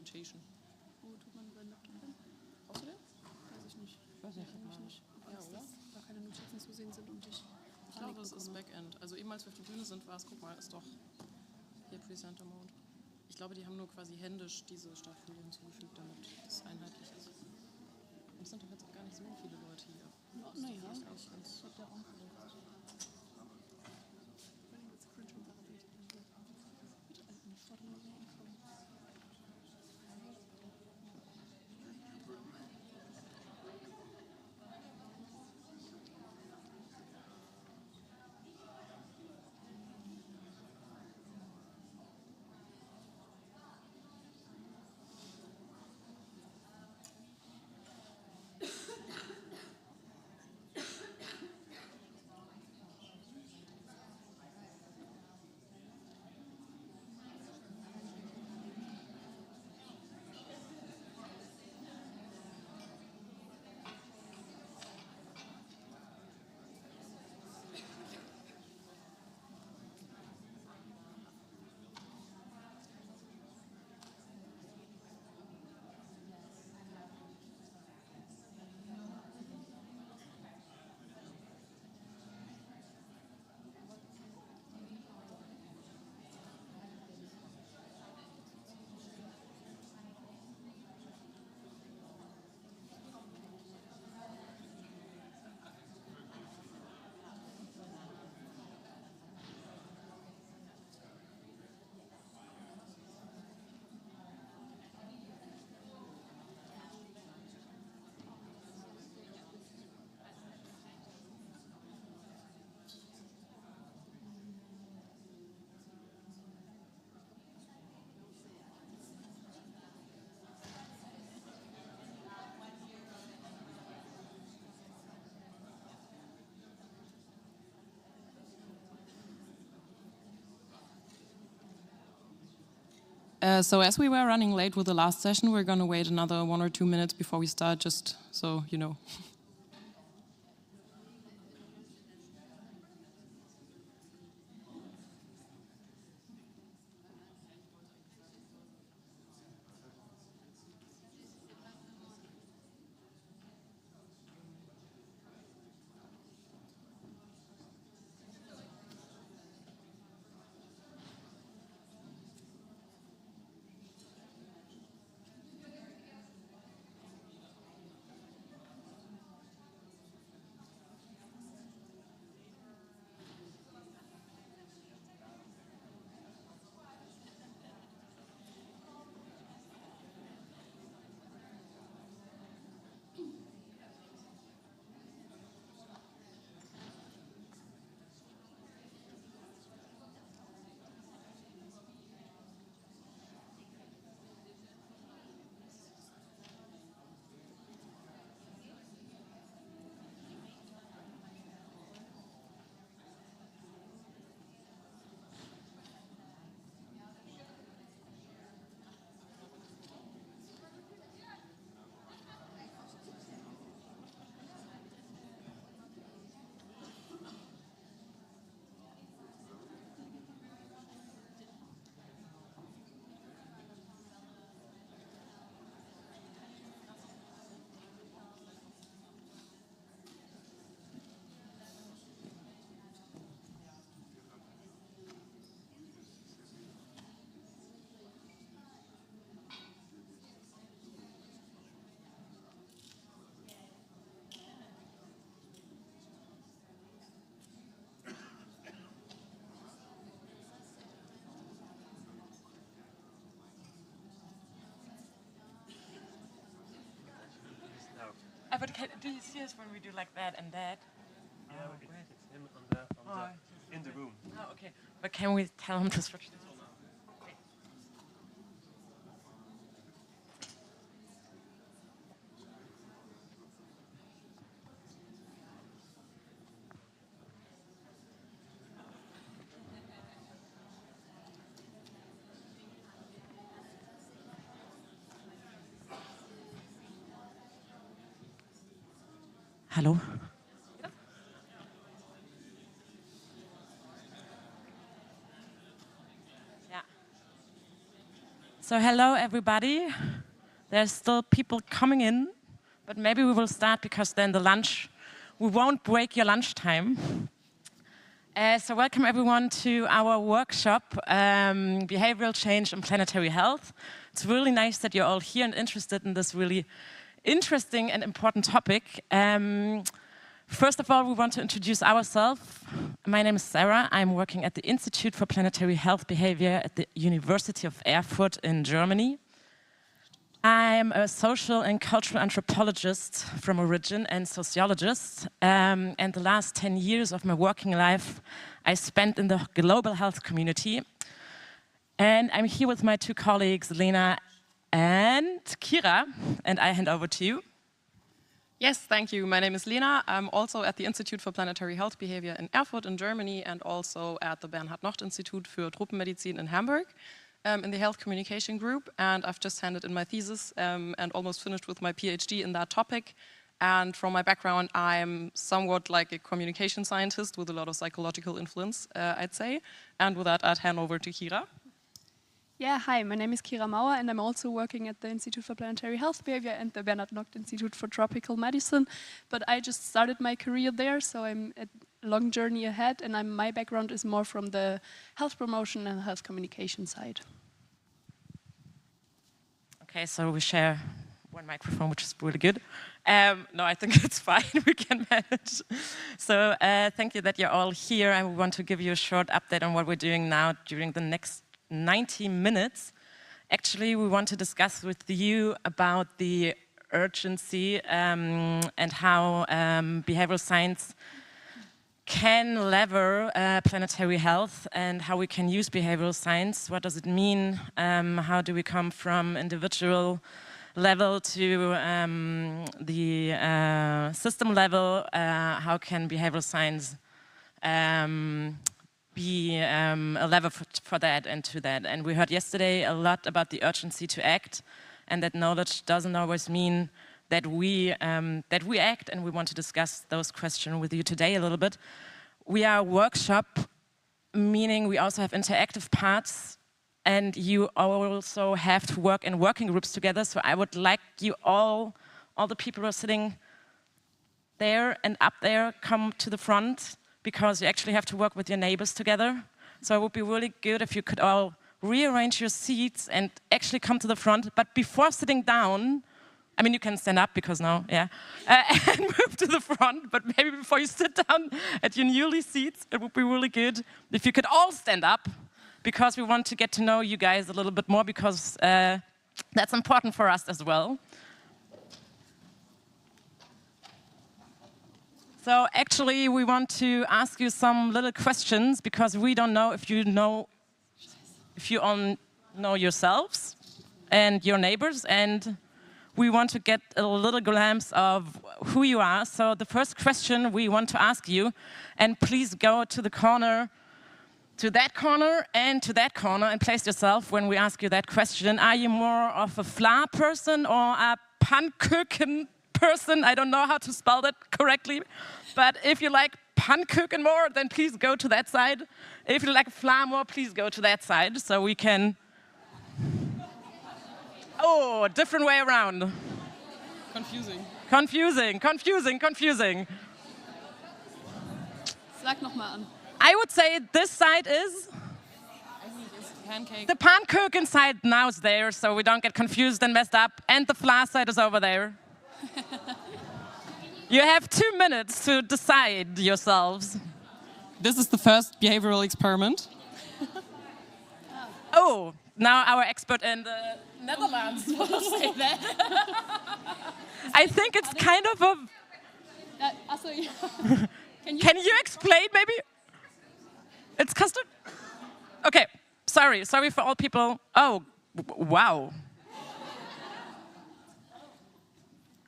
Mutation. Wo tut man seinen Laptop hin? Brauchst du den? Weiß ich nicht. Weiß nicht. Eigentlich nicht. Ja, oder? Dass da keine Notizen zu sehen sind und ich glaube, es ist Backend. Also eben als wir auf der Bühne sind, war es, guck mal, ist doch hier Presenter Mode. Ich glaube, die haben nur quasi händisch diese Startfolie hinzugefügt, damit es einheitlich ist. Und es sind doch jetzt auch gar nicht so viele Leute hier. Naja, das das hat der Raum verletzt. Wenn ich jetzt cringe und sage, bin ich mit alten Forderungen anfangen. So as we were running late with the last session, we're going to wait another 1 or 2 minutes before we start, just so you know. But do you see us when we do like that and that? Yeah, it's him in the room. Oh, okay. But can we tell him to switch this one on? Okay. Hallo? Ja. So hello everybody. There's still people coming in, but maybe we will start because then we won't break your lunchtime. So welcome everyone to our workshop, Behavioral Change and Planetary Health. It's really nice that you're all here and interested in this really interesting and important topic. First of all, we want to introduce ourselves. My name is Sarah. I'm working at the Institute for Planetary Health Behavior at the University of Erfurt in Germany. I'm a social and cultural anthropologist from origin and sociologist. And the last 10 years of my working life I spent in the global health community. And I'm here with my two colleagues, Lena and Kira, and I hand over to you. Yes, thank you. My name is Lena. I'm also at the Institute for Planetary Health Behavior in Erfurt in Germany and also at the Bernhard Nocht Institut für Tropenmedizin in Hamburg in the health communication group. And I've just handed in my thesis and almost finished with my PhD in that topic. And from my background, I'm somewhat like a communication scientist with a lot of psychological influence, I'd say. And with that, I'd hand over to Kira. Yeah, hi, my name is Kira Maur and I'm also working at the Institute for Planetary Health Behavior and the Bernhard Nocht Institute for Tropical Medicine. But I just started my career there, so I'm a long journey ahead and my background is more from the health promotion and health communication side. Okay, so we share one microphone, which is really good. No, I think it's fine, we can manage. So thank you that you're all here and we want to give you a short update on what we're doing now during the next 90 minutes. Actually, we want to discuss with you about the urgency and how behavioral science can lever planetary health and how we can use behavioral science. What does it mean? How do we come from individual level to the system level? How can behavioral science be a lever for that and to that. And we heard yesterday a lot about the urgency to act, and that knowledge doesn't always mean that we act, and we want to discuss those questions with you today a little bit. We are a workshop, meaning we also have interactive parts, and you also have to work in working groups together. So I would like you all the people who are sitting there and up there, come to the front, because you actually have to work with your neighbors together. So it would be really good if you could all rearrange your seats and actually come to the front. But before sitting down, I mean, you can stand up because now, yeah, and move to the front. But maybe before you sit down at your newly seats, it would be really good if you could all stand up, because we want to get to know you guys a little bit more, because that's important for us as well. So actually, we want to ask you some little questions, because we don't know if you all know yourselves and your neighbors, and we want to get a little glimpse of who you are. So the first question we want to ask you, and please go to the corner, to that corner and to that corner, and place yourself when we ask you that question. Are you more of a Fla person or a Pannkuchen person? I don't know how to spell that correctly, but if you like Pannkuchen more, then please go to that side. If you like Fla more, please go to that side, so we can... Oh, different way around. Confusing. Confusing, confusing, confusing. Sag noch mal an. I would say this side is... Pancake. The Pannkuchen side now is there, so we don't get confused and messed up, and the Fla side is over there. You have 2 minutes to decide yourselves. This is the first behavioral experiment. Oh, now our expert in the Netherlands will say that. I think it's kind of a... Can you explain maybe? It's custard? Okay, sorry for all people. Oh, wow.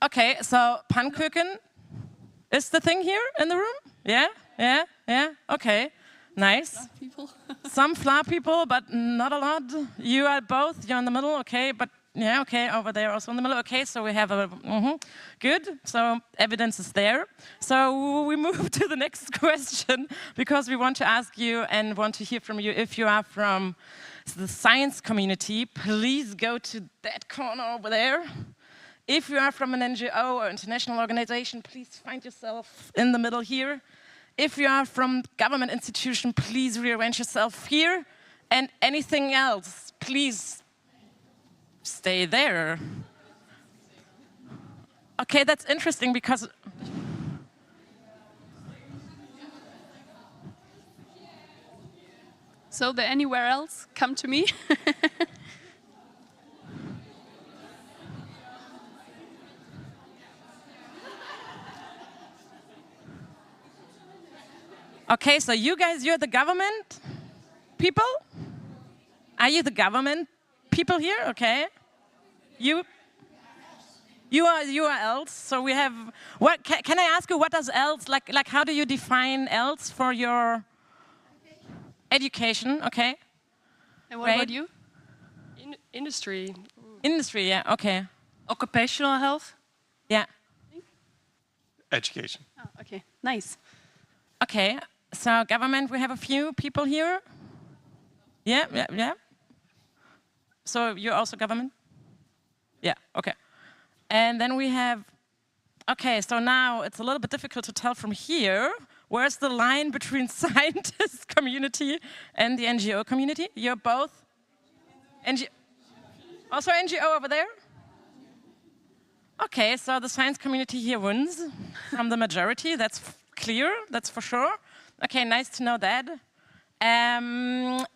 Okay, so Pannkuchen is the thing here in the room? Yeah, okay, nice. People. Some Fla people, but not a lot. You are both, you're in the middle, okay, but yeah, okay, over there also in the middle. Okay, so we have a, good, so evidence is there. So we move to the next question, because we want to ask you and want to hear from you if you are from So the science community, please go to that corner over there. If you are from an NGO or international organization, please find yourself in the middle here. If you are from government institution, please rearrange yourself here. And anything else, please stay there. Okay, that's interesting because So the anywhere else, come to me. okay, so you guys, you're the government people? Are you the government people here? Okay. You are else. So we have, what, can I ask you, what does else, like how do you define else for your education? Okay. And what about you? Industry. Industry, yeah, okay. Occupational health. Yeah. Education. Oh, okay, nice. Okay, so government, we have a few people here. Yeah, yeah, yeah. So you're also government? Yeah, okay. And then we have, okay, so now it's a little bit difficult to tell from here. Where's the line between scientist community and the NGO community? You're both also NGO over there? Okay, so the science community here wins from the majority. That's clear, that's for sure. Okay, nice to know that. And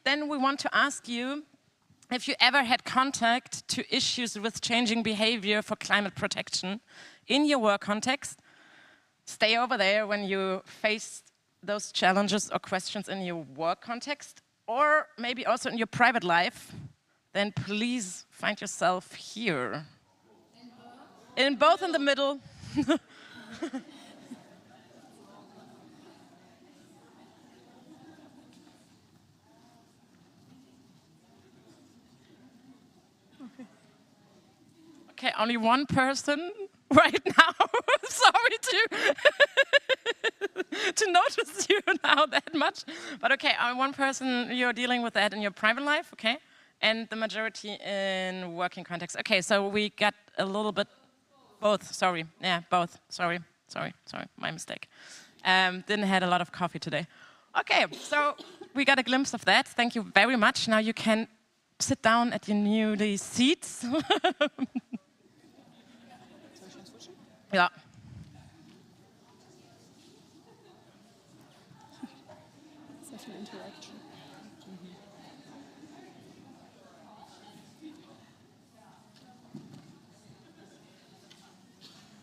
then we want to ask you if you ever had contact to issues with changing behavior for climate protection in your work context. Stay over there when you face those challenges or questions in your work context, or maybe also in your private life, then please find yourself here. In both in the middle. Okay, only one person right now. Sorry to notice you now that much. But okay, one person, you're dealing with that in your private life, okay? And the majority in working context. Okay, so we got a little bit, both, sorry. Yeah, both, sorry, my mistake. Didn't had a lot of coffee today. Okay, so we got a glimpse of that. Thank you very much. Now you can sit down at your newly seats. Ja. Session interaction.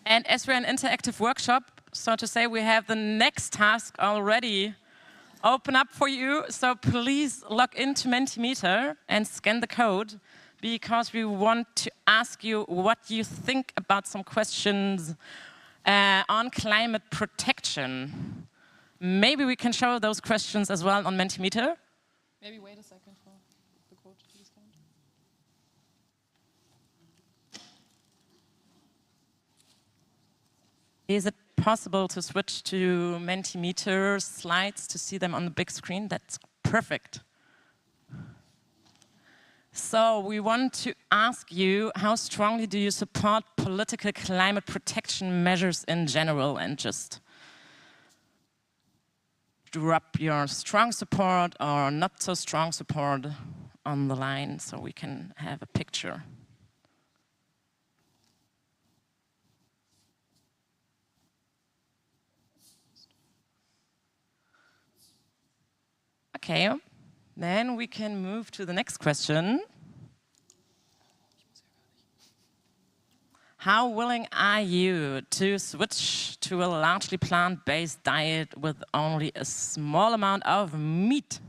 And as we're an interactive workshop, so to say, we have the next task already open up for you. So please log into Mentimeter and scan the code, because we want to ask you what you think about some questions on climate protection. Maybe we can show those questions as well on Mentimeter. Maybe wait a second for the code to be scanned. Is it possible to switch to Mentimeter slides to see them on the big screen? That's perfect. So we want to ask you, how strongly do you support political climate protection measures in general, and just drop your strong support or not so strong support on the line so we can have a picture. Okay, then we can move to the next question. How willing are you to switch to a largely plant-based diet with only a small amount of meat?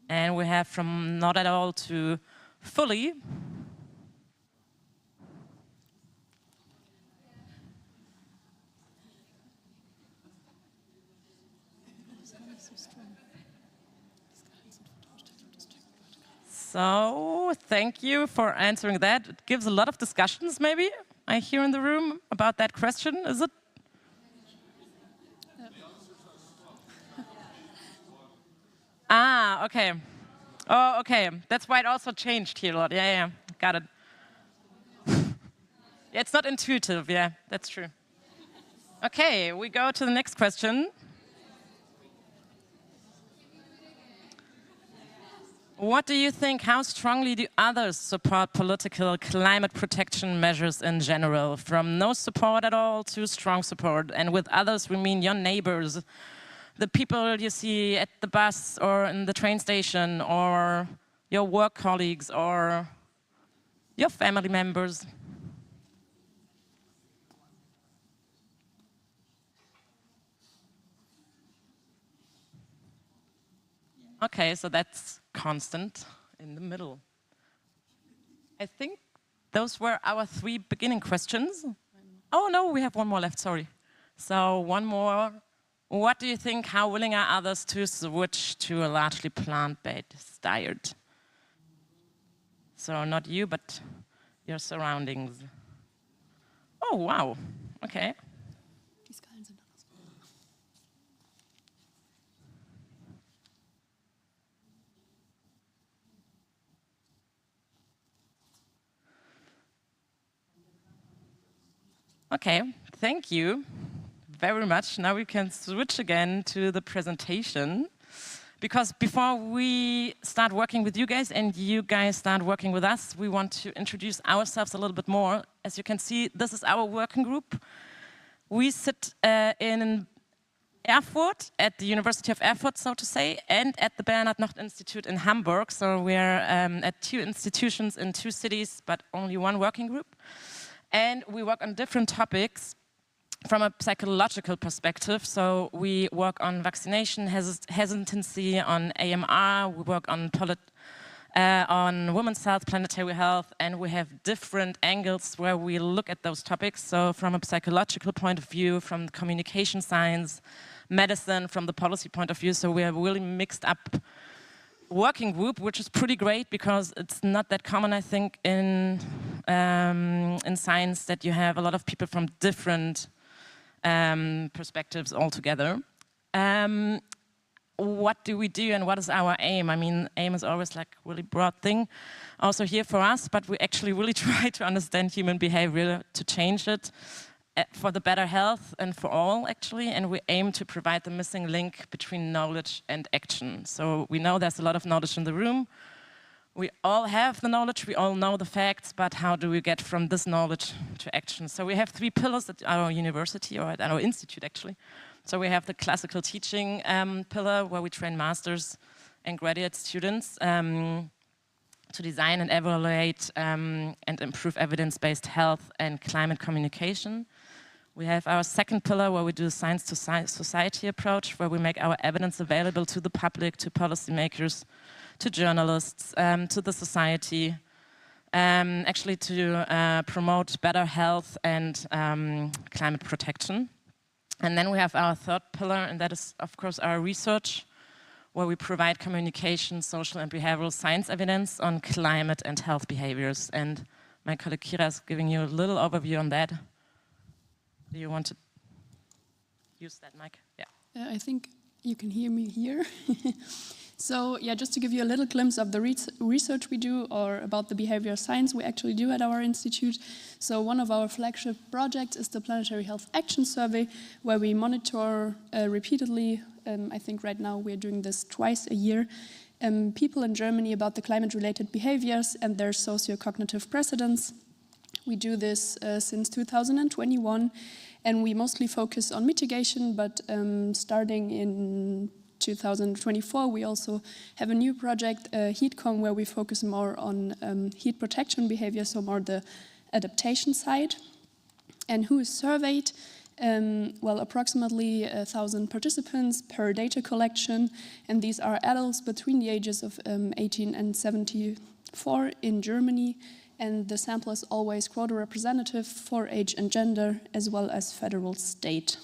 And we have from not at all to fully. So, thank you for answering that. It gives a lot of discussions, maybe, I hear in the room about that question, is it? Ah, okay. Oh, okay. That's why it also changed here a lot. Yeah, yeah, got it. It's not intuitive, yeah, that's true. Okay, we go to the next question. What do you think, how strongly do others support political climate protection measures in general? From no support at all to strong support. And with others, we mean your neighbors, the people you see at the bus or in the train station, or your work colleagues, or your family members. Okay, so that's constant in the middle. I think those were our 3 beginning questions. Oh no, we have one more left, sorry. So one more. What do you think, how willing are others to switch to a largely plant-based diet? So not you, but your surroundings. Oh, wow, okay. Okay, thank you very much. Now we can switch again to the presentation. Because before we start working with you guys and you guys start working with us, we want to introduce ourselves a little bit more. As you can see, this is our working group. We sit in Erfurt, at the University of Erfurt, so to say, and at the Bernhard Nocht Institute in Hamburg. So we're at 2 institutions in 2 cities, but only 1 working group. And we work on different topics from a psychological perspective. So we work on vaccination hesitancy, on AMR, we work on women's health, planetary health, and we have different angles where we look at those topics. So from a psychological point of view, from the communication science, medicine, from the policy point of view. So we have a really mixed up working group, which is pretty great because it's not that common, I think, in science that you have a lot of people from different perspectives all together. What do we do and what is our aim? I mean, aim is always like a really broad thing, also here for us, but we actually really try to understand human behavior to change it for the better health and for all, actually, and we aim to provide the missing link between knowledge and action. So we know there's a lot of knowledge in the room. We all have the knowledge, we all know the facts, but how do we get from this knowledge to action? So we have 3 pillars at our university, or at our institute, actually. So we have the classical teaching pillar, where we train masters and graduate students to design and evaluate and improve evidence-based health and climate communication. We have our second pillar, where we do a science to society approach, where we make our evidence available to the public, to policymakers, to journalists, to the society, actually to promote better health and climate protection. And then we have our third pillar, and that is, of course, our research, where we provide communication, social and behavioral science evidence on climate and health behaviors. And my colleague Kira is giving you a little overview on that. Do you want to use that mic? Yeah. I think you can hear me here. So yeah, just to give you a little glimpse of the research we do, or about the behavioral science we actually do at our institute. So one of our flagship projects is the Planetary Health Action Survey, where we monitor repeatedly, I think right now we're doing this twice a year, people in Germany about the climate-related behaviors and their socio-cognitive precedents. We do this since 2021, and we mostly focus on mitigation, but starting in 2024, we also have a new project, HeatCom, where we focus more on heat protection behavior, so more the adaptation side. And who is surveyed? Well, approximately 1,000 participants per data collection, and these are adults between the ages of 18 and 74 in Germany, and the sample is always quota representative for age and gender, as well as federal state.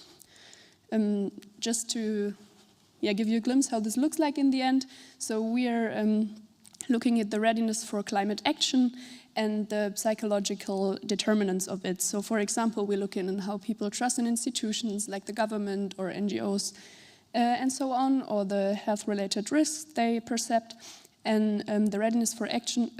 Just to give you a glimpse how this looks like in the end. So we are looking at the readiness for climate action and the psychological determinants of it. So for example, we look in on how people trust in institutions like the government or NGOs, and so on, or the health-related risks they perceive, and the readiness for action,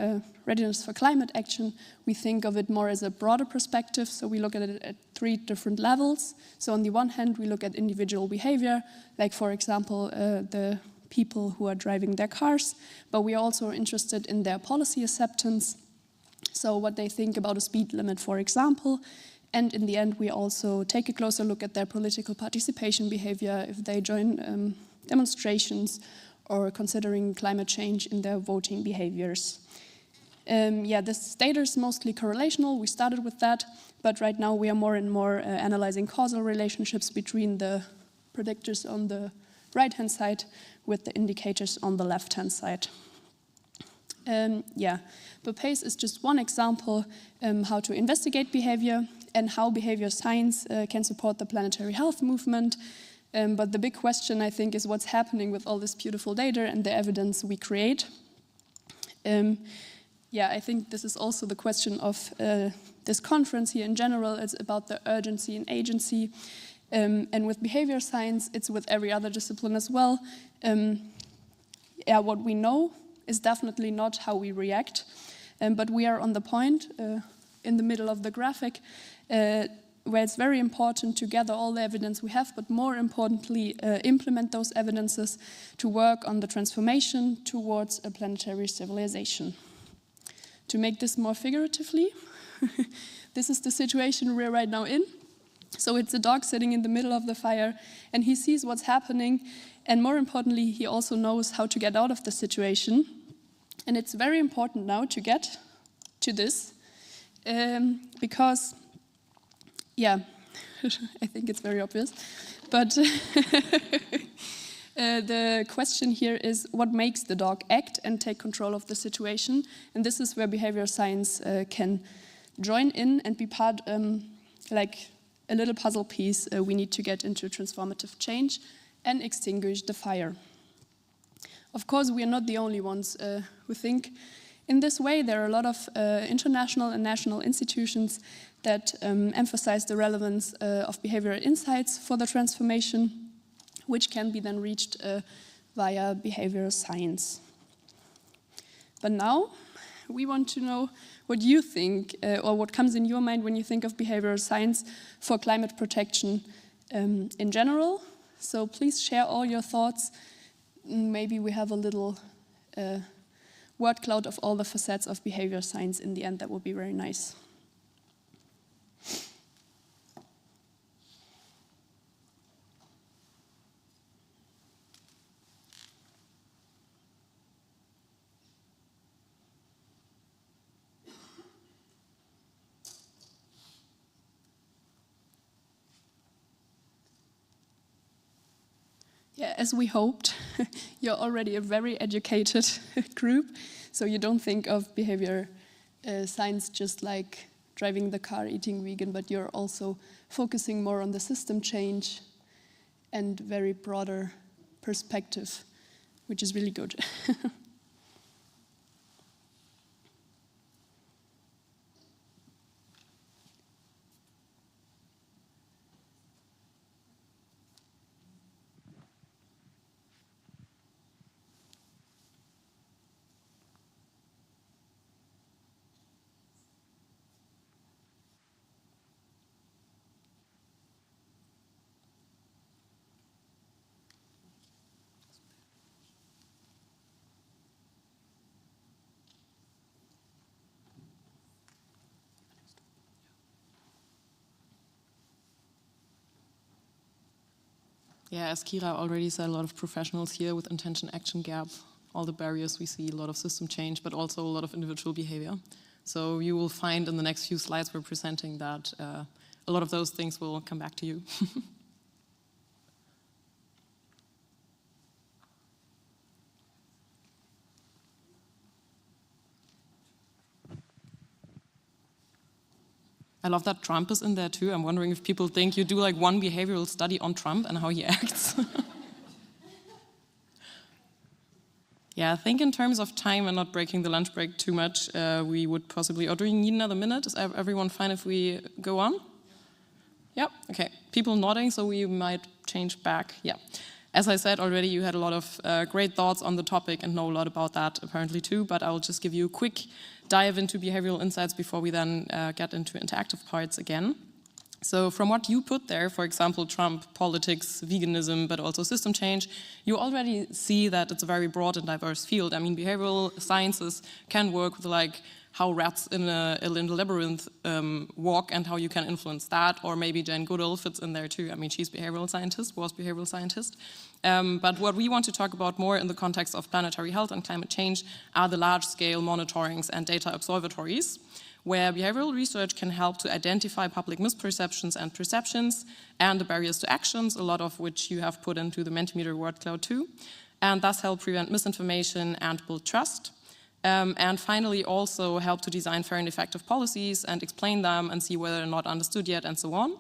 readiness for climate action, we think of it more as a broader perspective, so we look at it at 3 different levels. So on the one hand, we look at individual behavior, like for example, the people who are driving their cars, but we are also interested in their policy acceptance, so what they think about a speed limit, for example, and in the end, we also take a closer look at their political participation behavior, if they join demonstrations, or considering climate change in their voting behaviors. This data is mostly correlational. We started with that, but right now we are more and more analyzing causal relationships between the predictors on the right-hand side with the indicators on the left-hand side. But PACE is just one example how to investigate behavior and how behavior science can support the planetary health movement. But the big question, I think, is what's happening with all this beautiful data and the evidence we create. I think this is also the question of this conference here in general. It's about the urgency and agency. And with behavior science, it's with every other discipline as well. What we know is definitely not how we react. But we are on the point in the middle of the graphic where it's very important to gather all the evidence we have, but more importantly, implement those evidences to work on the transformation towards a planetary civilization. To make this more figuratively, this is the situation we're right now in. So it's a dog sitting in the middle of the fire, and he sees what's happening, and more importantly, he also knows how to get out of the situation. And it's very important now to get to this, because I think it's very obvious. But the question here is what makes the dog act and take control of the situation? And this is where behavioral science can join in and be part, like a little puzzle piece we need to get into transformative change and extinguish the fire. Of course, we are not the only ones who think in this way. There are a lot of international and national institutions that emphasize the relevance of behavioral insights for the transformation, which can be then reached via behavioral science. But now we want to know what you think or what comes in your mind when you think of behavioral science for climate protection in general. So please share all your thoughts. Maybe we have a little word cloud of all the facets of behavioral science in the end. That would be very nice. Yeah, as we hoped, you're already a very educated group, so you don't think of behavior science just like driving the car, eating vegan, but you're also focusing more on the system change and very broader perspective, which is really good. Yeah, as Kira already said, a lot of professionals here with intention-action gap, all the barriers we see, a lot of system change, but also a lot of individual behavior. So you will find in the next few slides we're presenting that a lot of those things will come back to you. I love that Trump is in there too. I'm wondering if people think you do like one behavioral study on Trump and how he acts. Yeah, I think in terms of time and not breaking the lunch break too much, we would possibly, or do you need another minute? Is everyone fine if we go on? Yeah, okay. People nodding, so we might change back. Yeah. As I said already, you had a lot of great thoughts on the topic and know a lot about that apparently too, but I will just give you a quick dive into behavioral insights before we then get into interactive parts again. So from what you put there, for example, Trump, politics, veganism, but also system change, you already see that it's a very broad and diverse field. I mean, behavioral sciences can work with like how rats in the labyrinth walk and how you can influence that, or maybe Jane Goodall fits in there too. I mean, she's behavioral scientist, was behavioral scientist. But what we want to talk about more in the context of planetary health and climate change are the large-scale monitorings and data observatories, where behavioral research can help to identify public misperceptions and perceptions and the barriers to actions, a lot of which you have put into the Mentimeter word cloud too, and thus help prevent misinformation and build trust. And finally also help to design fair and effective policies and explain them and see whether they're not understood yet and so on.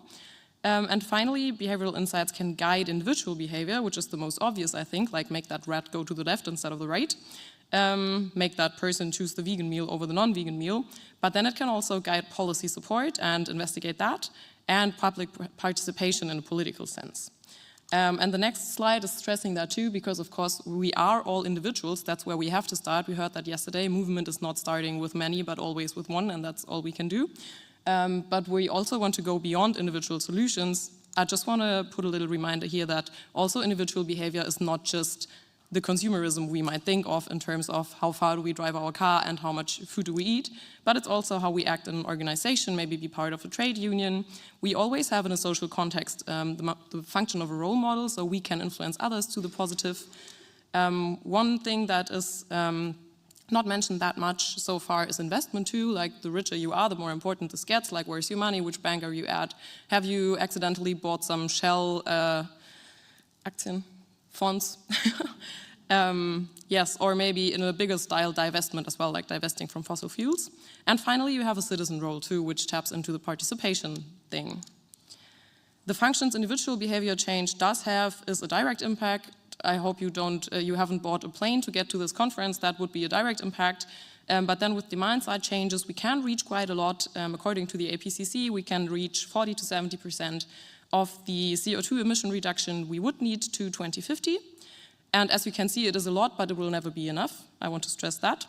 And finally, behavioral insights can guide individual behavior, which is the most obvious, I think, like make that rat go to the left instead of the right. Make that person choose the vegan meal over the non-vegan meal, but then it can also guide policy support and investigate that, and public participation in a political sense. And the next slide is stressing that too, because of course we are all individuals, that's where we have to start. We heard that yesterday, movement is not starting with many, but always with one, and that's all we can do. But we also want to go beyond individual solutions. I just want to put a little reminder here that also individual behavior is not just the consumerism we might think of in terms of how far do we drive our car and how much food do we eat, but it's also how we act in an organization, maybe be part of a trade union. We always have in a social context the function of a role model, so we can influence others to the positive. One thing that is not mentioned that much so far is investment too, like the richer you are, the more important this gets, like where's your money, which bank are you at, have you accidentally bought some Shell Aktien? Fonts. Yes, or maybe in a bigger style divestment as well, like divesting from fossil fuels. And finally, you have a citizen role too, which taps into the participation thing. The functions individual behavior change does have is a direct impact. I hope you haven't bought a plane to get to this conference. That would be a direct impact. But then with demand side changes, we can reach quite a lot. According to the APCC, we can reach 40 to 70% of the CO2 emission reduction we would need to 2050. And as you can see, it is a lot, but it will never be enough. I want to stress that.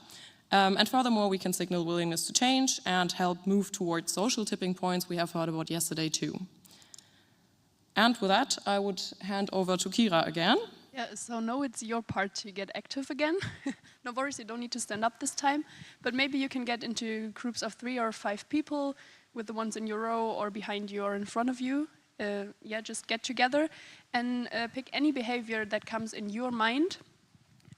And furthermore, we can signal willingness to change and help move towards social tipping points we have heard about yesterday too. And with that, I would hand over to Kira again. Yeah, so now it's your part to get active again. No worries, you don't need to stand up this time, but maybe you can get into groups of 3 or 5 people with the ones in your row or behind you or in front of you. Yeah, just get together and pick any behavior that comes in your mind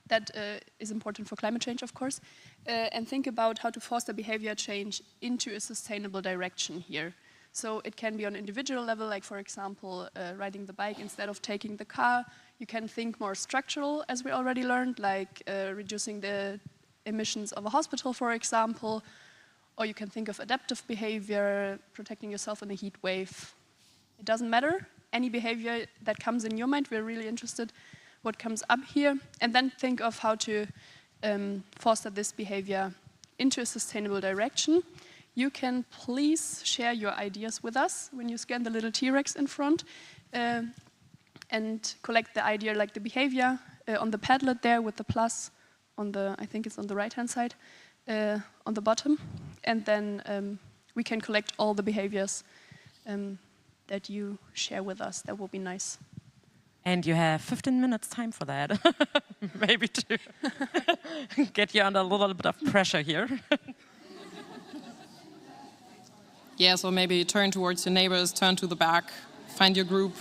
that is important for climate change, of course, and think about how to foster behavior change into a sustainable direction here. So it can be on individual level, like for example, riding the bike instead of taking the car. You can think more structural, as we already learned, like reducing the emissions of a hospital, for example, or you can think of adaptive behavior, protecting yourself in a heat wave. It doesn't matter, any behavior that comes in your mind, we're really interested what comes up here, and then think of how to foster this behavior into a sustainable direction. You can please share your ideas with us when you scan the little T-Rex in front and collect the idea, like the behavior on the Padlet there with the plus on the, I think it's on the right-hand side, on the bottom, and then we can collect all the behaviors that you share with us. That will be nice. And you have 15 minutes time for that. Maybe to get you under a little bit of pressure here. Yeah, so maybe turn towards your neighbors, turn to the back, find your group.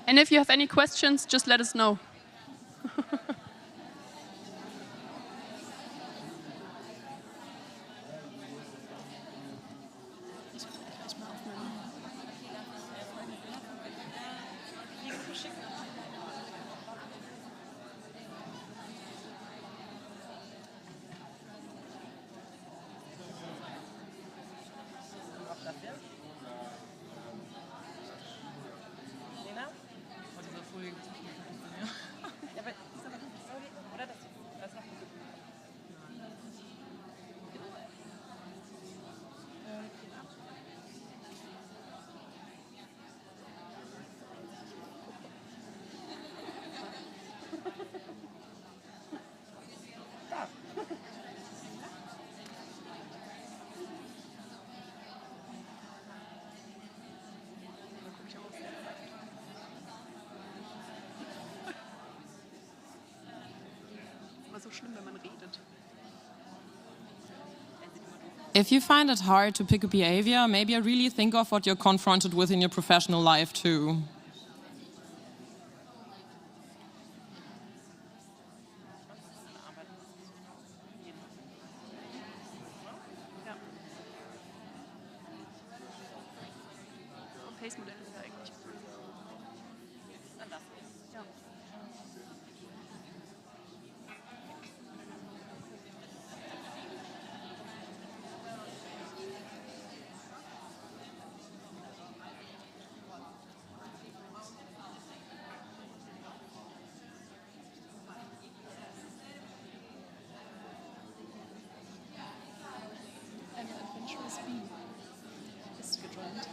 And if you have any questions, just let us know. Lena? so schlimm, wenn man redet. If you find it hard to pick a behavior, maybe really think of what you're confronted with in your professional life too. Ja. Und Pace-Modell ist ja eigentlich cool. Ja. Eine Adventurous Bee ist gejoint.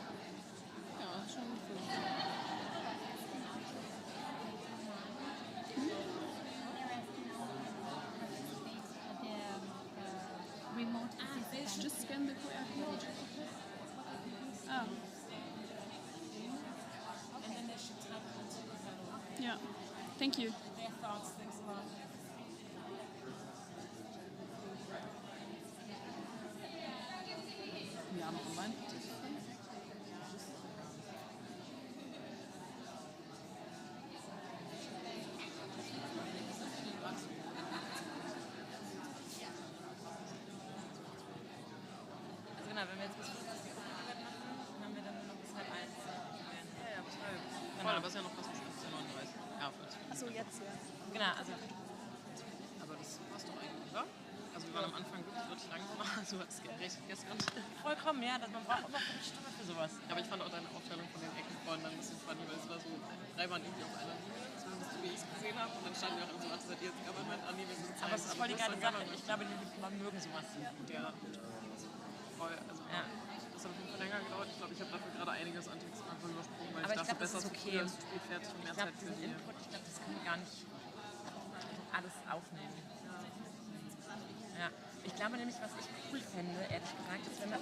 Ja, schon cool. Remote Just scan the QR code. Ah. Yeah. Thank you. Wir haben online. Also genau, wenn wir jetzt bis 50 Minuten Arbeit machen, haben wir dann nur noch bis halb 1. Ja, bis halb. Voll, aber ist ja noch fast 15:39. Ja, 40. Achso, jetzt, ja. Genau, also Aber das passt doch eigentlich, oder? Also wir waren am Anfang wirklich langsamer, so als gerechnet gestern. vollkommen, ja, dass man braucht immer eine Stunde für sowas. Aber ich fand auch deine Aufteilung von den Ecken vorhin dann ein bisschen funny, weil es war so, 3 waren irgendwie auf einer Linie, zumindest so wie ich es gesehen habe. Und dann standen wir auch so, seid ihr jetzt Government? Ah, nee, wir sind Aber es ist voll die geile Sache. Ich glaube, die mögen sowas. Ja, voll. Also, Ja. das hat auf jeden Fall länger gedauert. Ich glaube, ich habe dafür gerade einiges an Text einfach übersprungen, weil Aber ich ich dachte, glaub, das besser ist zu okay. früh als zu spät fertig und mehr Ich glaube, Zeit für diesen die. Input, ich glaube, das können wir gar nicht alles aufnehmen. Ja. Ich glaube nämlich, was ich cool fände, ehrlich gesagt, ist, wenn man...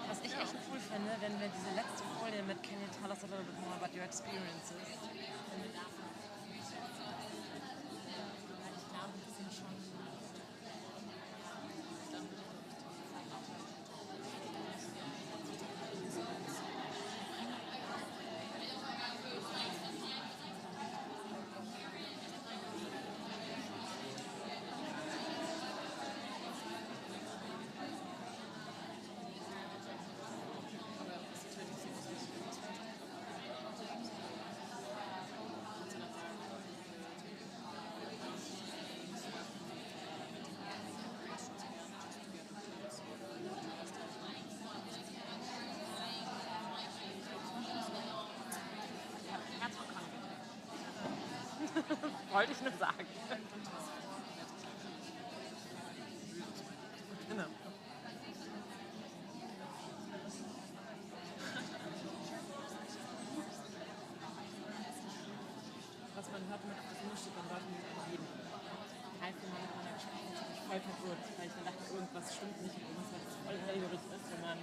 Was ich echt cool fände, wenn wir diese letzte Folie mit Can you tell us a little bit more about your experiences? Wenn wir davon... Weil ich glaube, das sind schon... Wollte ich nur sagen. Genau. Was man hört, man auf das Müsste, dann Leuten nicht angeben. Einfach mal mit meiner Geschichte natürlich voll verwirrt, weil ich mir dachte, irgendwas stimmt nicht und irgendwas, was voll hellhörig ist, wenn man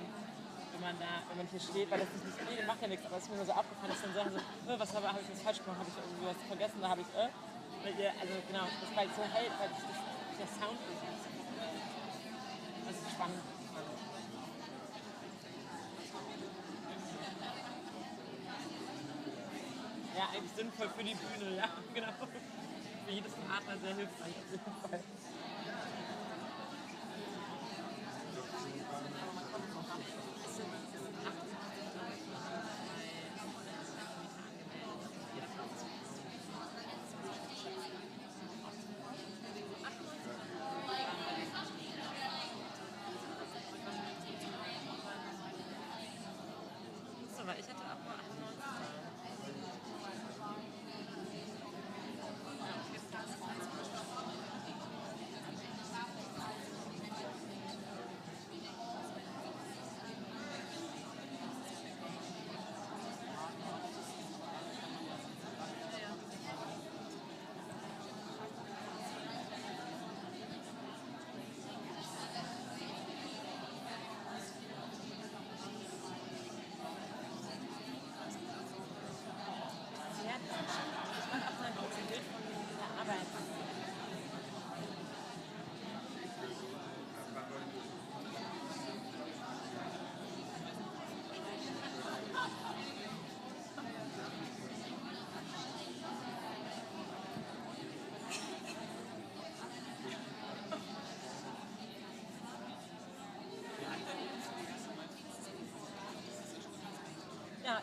hier steht, weil das nicht geht, macht ja nichts, aber es ist mir nur so aufgefallen, dass dann sagen so, was habe ich jetzt falsch gemacht, habe ich irgendwie was vergessen, da habe ich, also genau, das war so hell, weil der Sound ist. Das ist spannend. Ja, eigentlich sinnvoll für die Bühne, ja, genau. Für jedes Theater sehr hilfreich auf jeden Fall. So, weil ich hätte auch nur 98.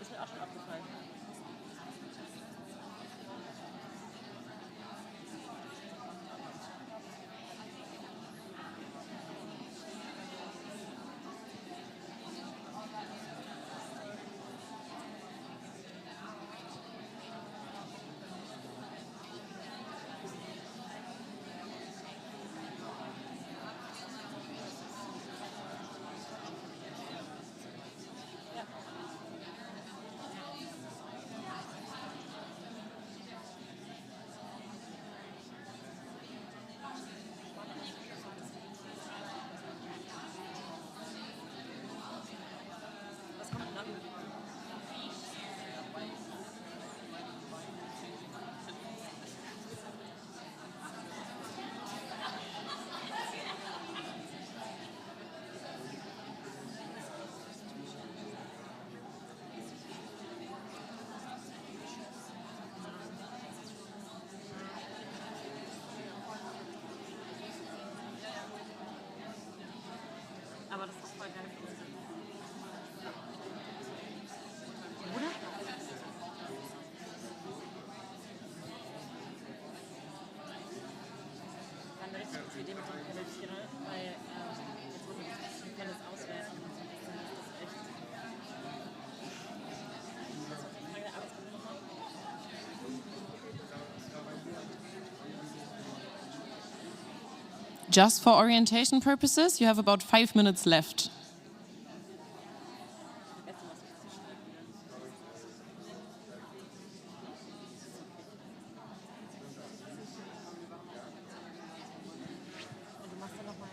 ist mir auch schon aufgefallen. Aber das ist voll geil. Oder? War eine richtig gute Idee mit dem Pelull, weil jetzt wo wir das Pelull auswerten, ist das echt. Was war die Frage der Arbeitsgruppe nochmal? Just for orientation purposes, you have about 5 minutes left. Und dann machst du noch mal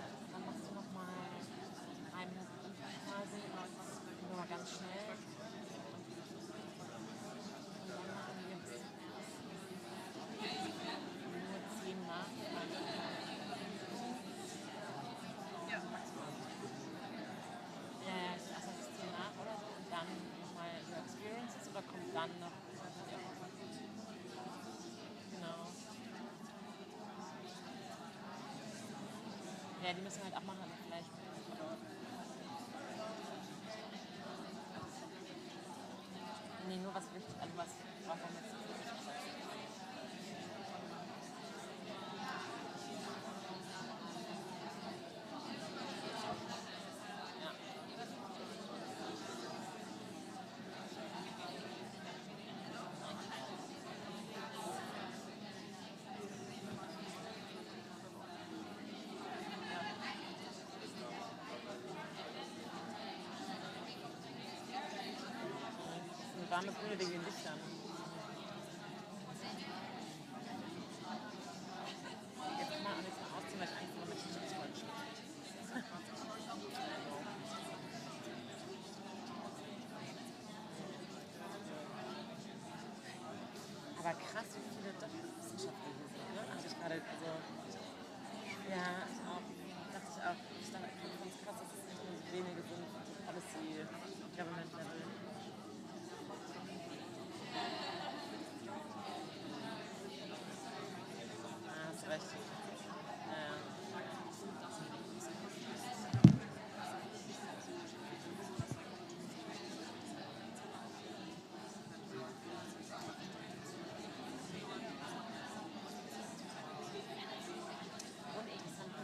einen quasi, nur mal ganz schnell. Und dann machen wir nur 10 nach. Oder kommt dann noch? Genau. Ja, die müssen wir halt abmachen, aber vielleicht. Nee, nur was wichtig, also was braucht man jetzt? Warme Brühe wegen den Lichtern. Jetzt mal alles mal ausziehen, weil ich Angst habe, mit dem Chips voll Aber krass, wie viele doch Wissenschaftler hier sind, ne? Also ich gerade, also ja, ich auch, dachte ich auch. Ich fand es krass, dass es nicht nur so wenige sind, so Policy, Government Level. Recht. Ja. Und interessant,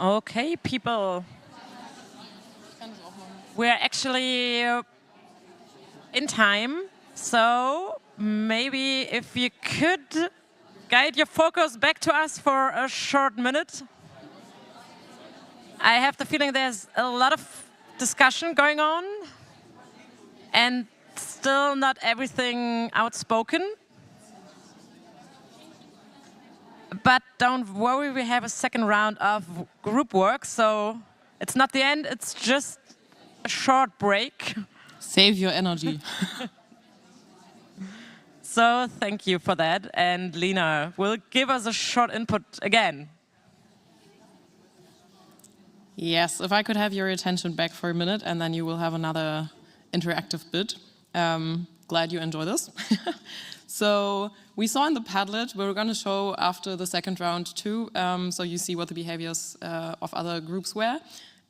Okay, people. We're actually in time, so maybe if you could guide your focus back to us for a short minute. I have the feeling there's a lot of discussion going on and still not everything outspoken. But don't worry, we have a second round of group work, so it's not the end, it's just a short break. Save your energy. So thank you for that. And Lena will give us a short input again. Yes, if I could have your attention back for a minute, and then you will have another interactive bit. Glad you enjoy this. So we saw in the Padlet, we're going to show after the second round too, so you see what the behaviors of other groups were.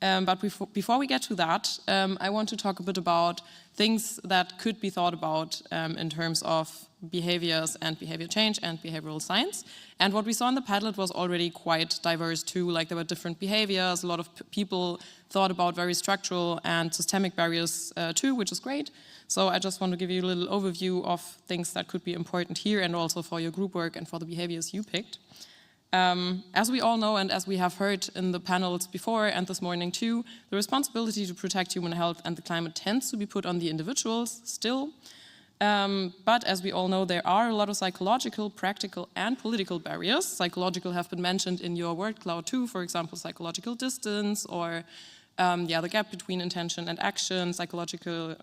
But before we get to that, I want to talk a bit about things that could be thought about in terms of behaviors and behavior change and behavioral science. And what we saw in the Padlet was already quite diverse too, like there were different behaviors, a lot of people thought about very structural and systemic barriers too, which is great. So I just want to give you a little overview of things that could be important here and also for your group work and for the behaviors you picked. As we all know and as we have heard in the panels before and this morning too, the responsibility to protect human health and the climate tends to be put on the individuals still. But as we all know, there are a lot of psychological, practical and political barriers. Psychological have been mentioned in your word cloud too, for example, psychological distance or the gap between intention and action, psychological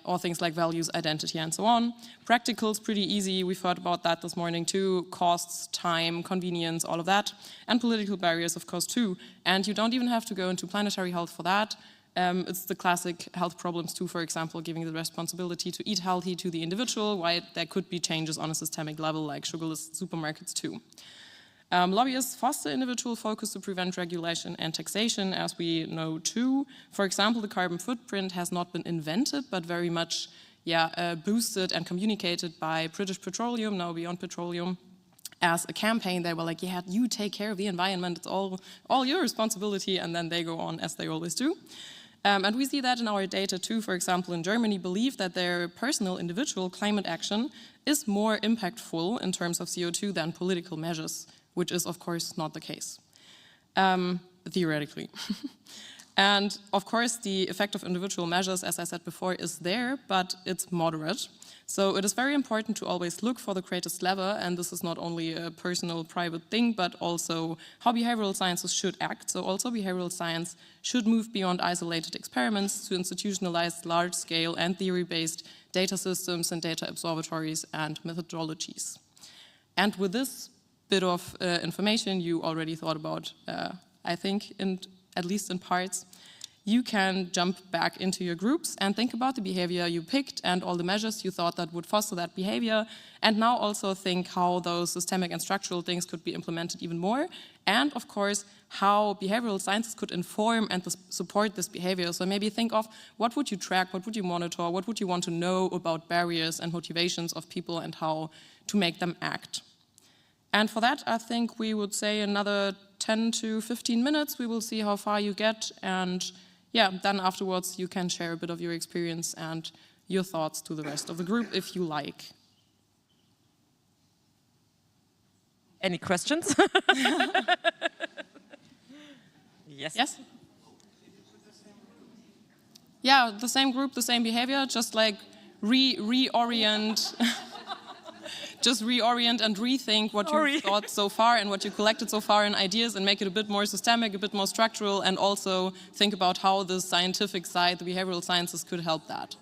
or things like values, identity, and so on. Practical is pretty easy. We've heard about that this morning too. Costs, time, convenience, all of that. And political barriers, of course, too. And you don't even have to go into planetary health for that. It's the classic health problems too, for example, giving the responsibility to eat healthy to the individual, why there could be changes on a systemic level, like sugarless supermarkets too. Lobbyists foster individual focus to prevent regulation and taxation, as we know too. For example, the carbon footprint has not been invented, but very much boosted and communicated by British Petroleum, now Beyond Petroleum, as a campaign. They were like, yeah, you take care of the environment, it's all your responsibility, and then they go on as they always do. And we see that in our data too. For example, in Germany, believe that their personal individual climate action is more impactful in terms of CO2 than political measures, which is, of course, not the case, theoretically. And, of course, the effect of individual measures, as I said before, is there, but it's moderate. So it is very important to always look for the greatest lever, and this is not only a personal, private thing, but also how behavioral sciences should act. So also behavioral science should move beyond isolated experiments to institutionalized large-scale and theory-based data systems and data observatories and methodologies. And with this bit of information you already thought about, I think, at least in parts, you can jump back into your groups and think about the behavior you picked and all the measures you thought that would foster that behavior, and now also think how those systemic and structural things could be implemented even more, and of course, how behavioral sciences could inform and support this behavior. So maybe think of what would you track, what would you monitor, what would you want to know about barriers and motivations of people and how to make them act. And for that, I think we would say another 10 to 15 minutes. We will see how far you get, and then afterwards you can share a bit of your experience and your thoughts to the rest of the group if you like. Any questions? Yes. Yes? Yeah, the same group, the same behavior, just like reorient. Just reorient and rethink what you've thought so far and what you collected so far in ideas and make it a bit more systemic, a bit more structural, and also think about how the scientific side, the behavioral sciences, could help that.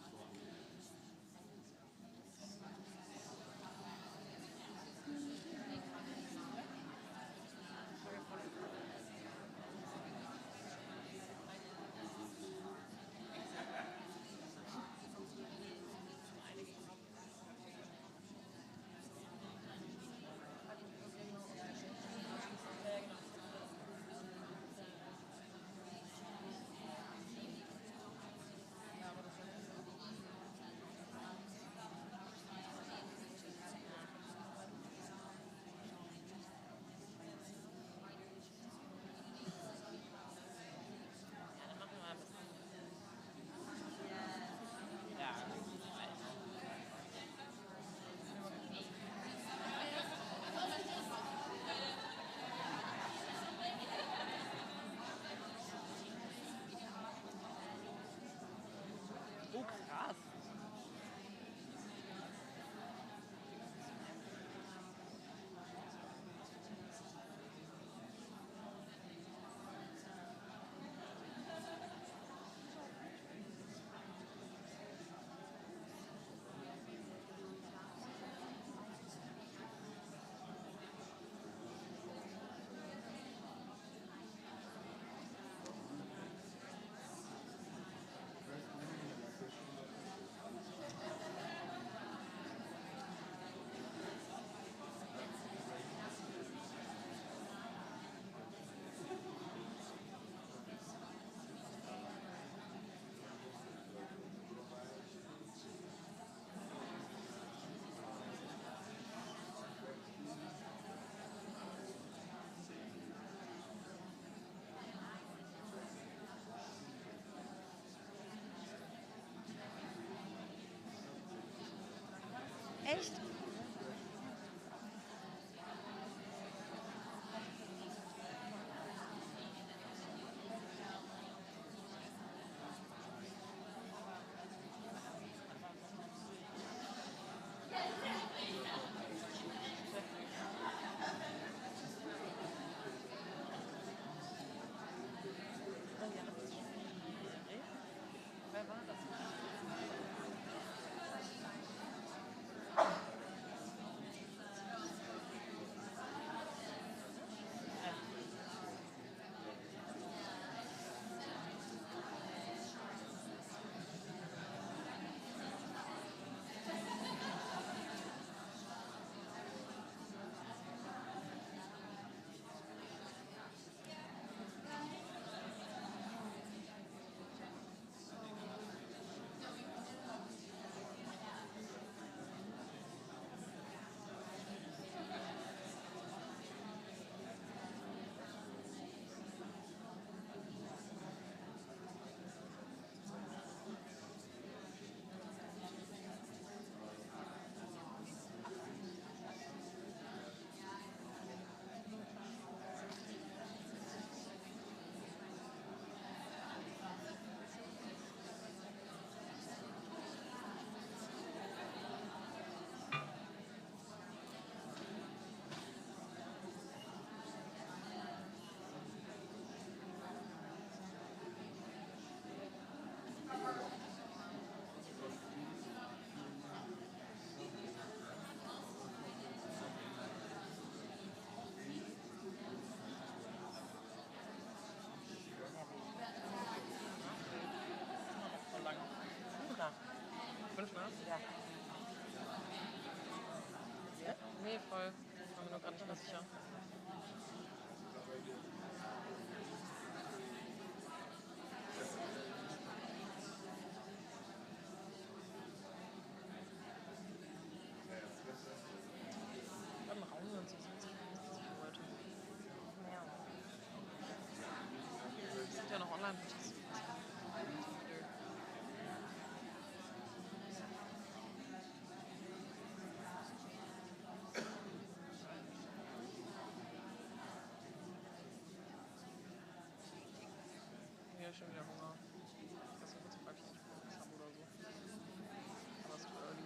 Echt? Nee, voll. Ich war mir nur gar nicht mehr sicher. Im Raum und so sind es Leute. Ja. Das sind ja noch Online-Partys. Ja, schon wieder Hunger. Ich esse kurz ein Backchen Sub oder so. Aber es ist too early.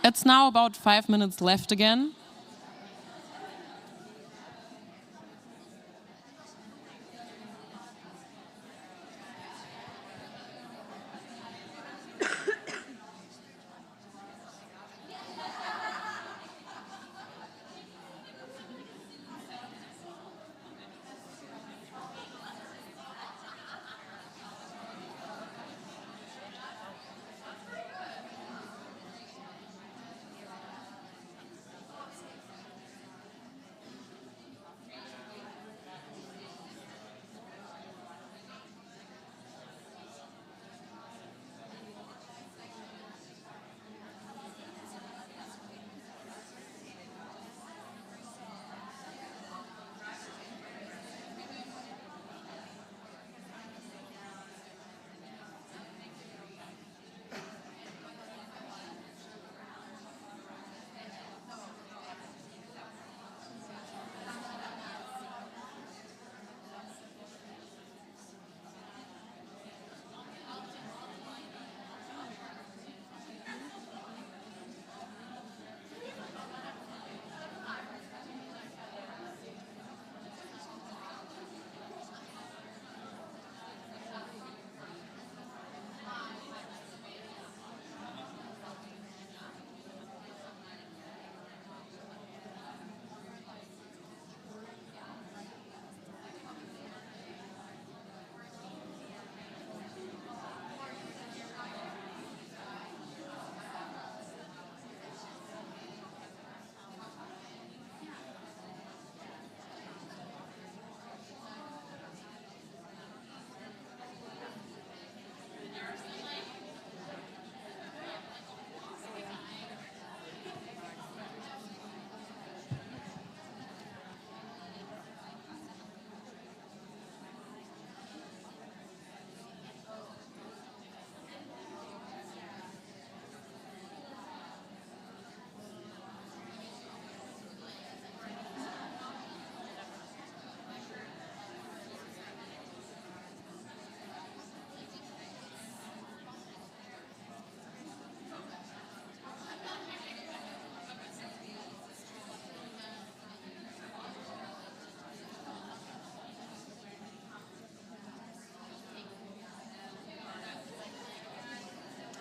It's now about 5 minutes left again.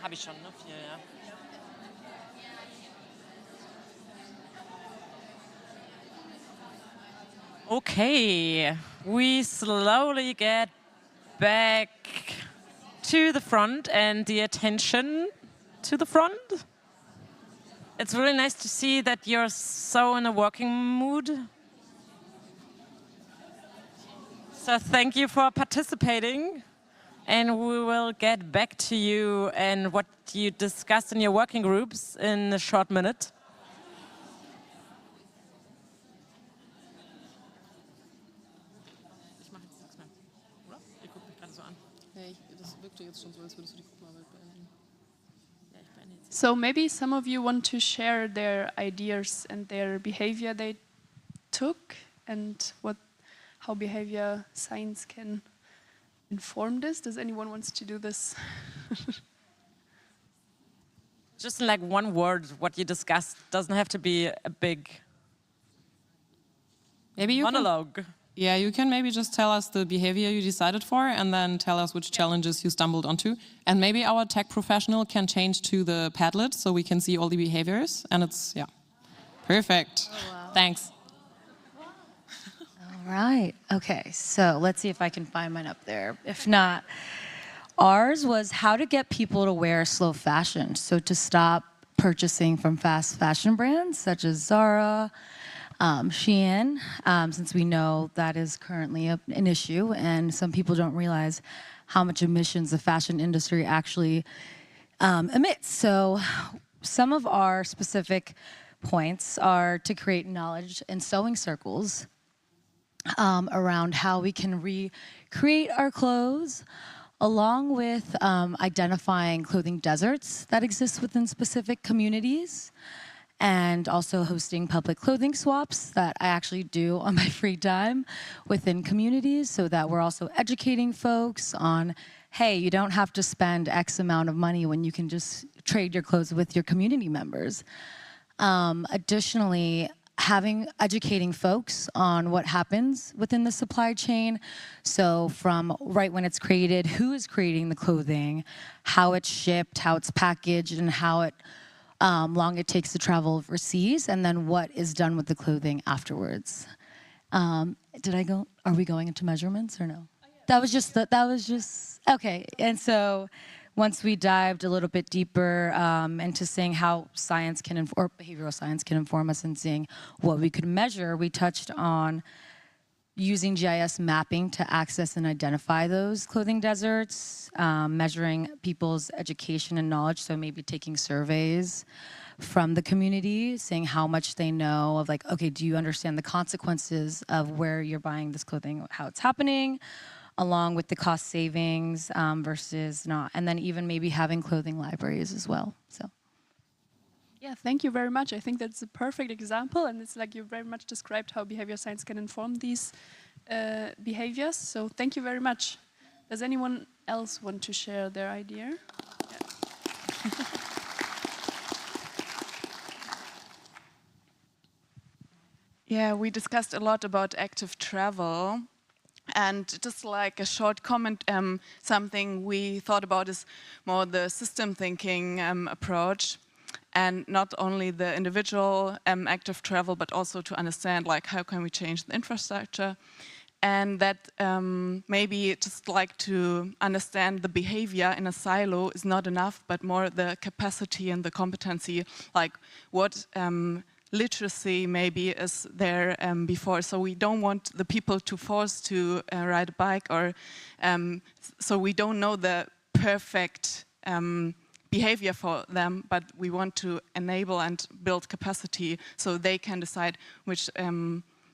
Habe ich schon, ne? 4, ja. Okay, we slowly get back to the front and the attention to the front. It's really nice to see that you're so in a working mood. So thank you for participating. And we will get back to you and what you discussed in your working groups in a short minute. Ich mache jetzt nichts mehr, oder? Ihr guckt mich gerade so an. Nee, das wirkte jetzt schon so, als würdest du die Gruppenarbeit beenden. Ja, ich beende jetzt. So maybe some of you want to share their ideas and their behavior they took and how behavior science can inform this. Does anyone wants to do this? Just in like one word, what you discussed doesn't have to be a big monologue. Yeah, you can maybe just tell us the behavior you decided for and then tell us which challenges you stumbled onto. And maybe our tech professional can change to the Padlet so we can see all the behaviors. And it's, yeah, perfect. Oh, wow. Thanks. All right. Okay, so let's see if I can find mine up there. If not, ours was how to get people to wear slow fashion. So to stop purchasing from fast fashion brands such as Zara, Shein, since we know that is currently an issue and some people don't realize how much emissions the fashion industry actually emits. So some of our specific points are to create knowledge and sewing circles around how we can recreate our clothes, along with identifying clothing deserts that exist within specific communities, and also hosting public clothing swaps that I actually do on my free time within communities, so that we're also educating folks on, hey, you don't have to spend X amount of money when you can just trade your clothes with your community members. Additionally, educating folks on what happens within the supply chain. So from right when it's created, who is creating the clothing, how it's shipped, how it's packaged, and how long it takes to travel overseas, and then what is done with the clothing afterwards. Are we going into measurements or no? That was just, okay. And so once we dived a little bit deeper into seeing how science or behavioral science can inform us and seeing what we could measure, we touched on using GIS mapping to access and identify those clothing deserts, measuring people's education and knowledge, so maybe taking surveys from the community, saying how much they know of, like, okay, do you understand the consequences of where you're buying this clothing, how it's happening, along with the cost savings versus not, and then even maybe having clothing libraries as well. So. Yeah, thank you very much. I think that's a perfect example, and it's like you very much described how behavior science can inform these behaviors. So thank you very much. Does anyone else want to share their idea? Yeah. Yeah, we discussed a lot about active travel. And just like a short comment, something we thought about is more the system thinking approach, and not only the individual active travel, but also to understand, like, how can we change the infrastructure, and that maybe just like to understand the behavior in a silo is not enough, but more the capacity and the competency, like what literacy maybe is there before. So we don't want the people to force to ride a bike, or so we don't know the perfect behavior for them, but we want to enable and build capacity so they can decide which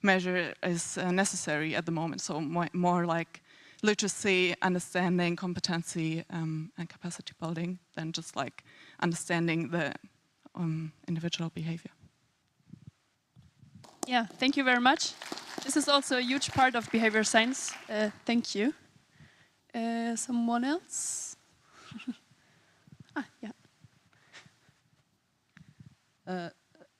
measure is necessary at the moment. So more like literacy, understanding, competency, and capacity building than just like understanding the individual behavior. Yeah, thank you very much. This is also a huge part of behavior science. Thank you. Someone else? Yeah.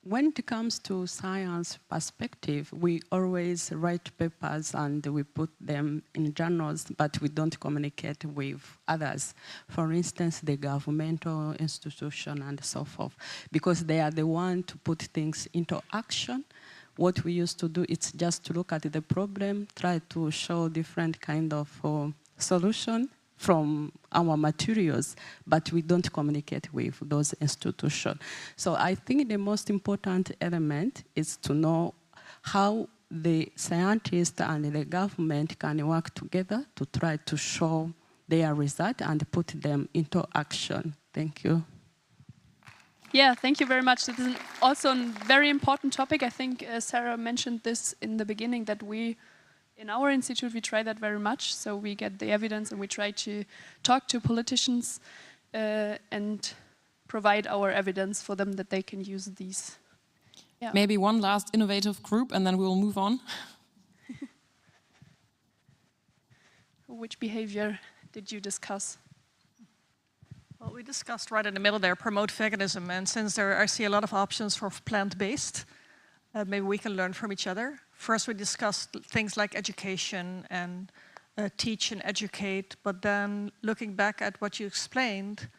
when it comes to science perspective, we always write papers and we put them in journals, but we don't communicate with others. For instance, the governmental institution and so forth, because they are the ones to put things into action. What we used to do is just to look at the problem, try to show different kind of solution from our materials, but we don't communicate with those institutions. So I think the most important element is to know how the scientists and the government can work together to try to show their result and put them into action. Thank you. Yeah, thank you very much. This is also a very important topic. I think Sarah mentioned this in the beginning, that we, in our institute, we try that very much. So we get the evidence and we try to talk to politicians and provide our evidence for them that they can use these. Yeah. Maybe one last innovative group and then we will move on. Which behavior did you discuss? Well, we discussed right in the middle there, promote veganism. And since I see a lot of options for plant-based, maybe we can learn from each other. First, we discussed things like education and teach and educate. But then looking back at what you explained,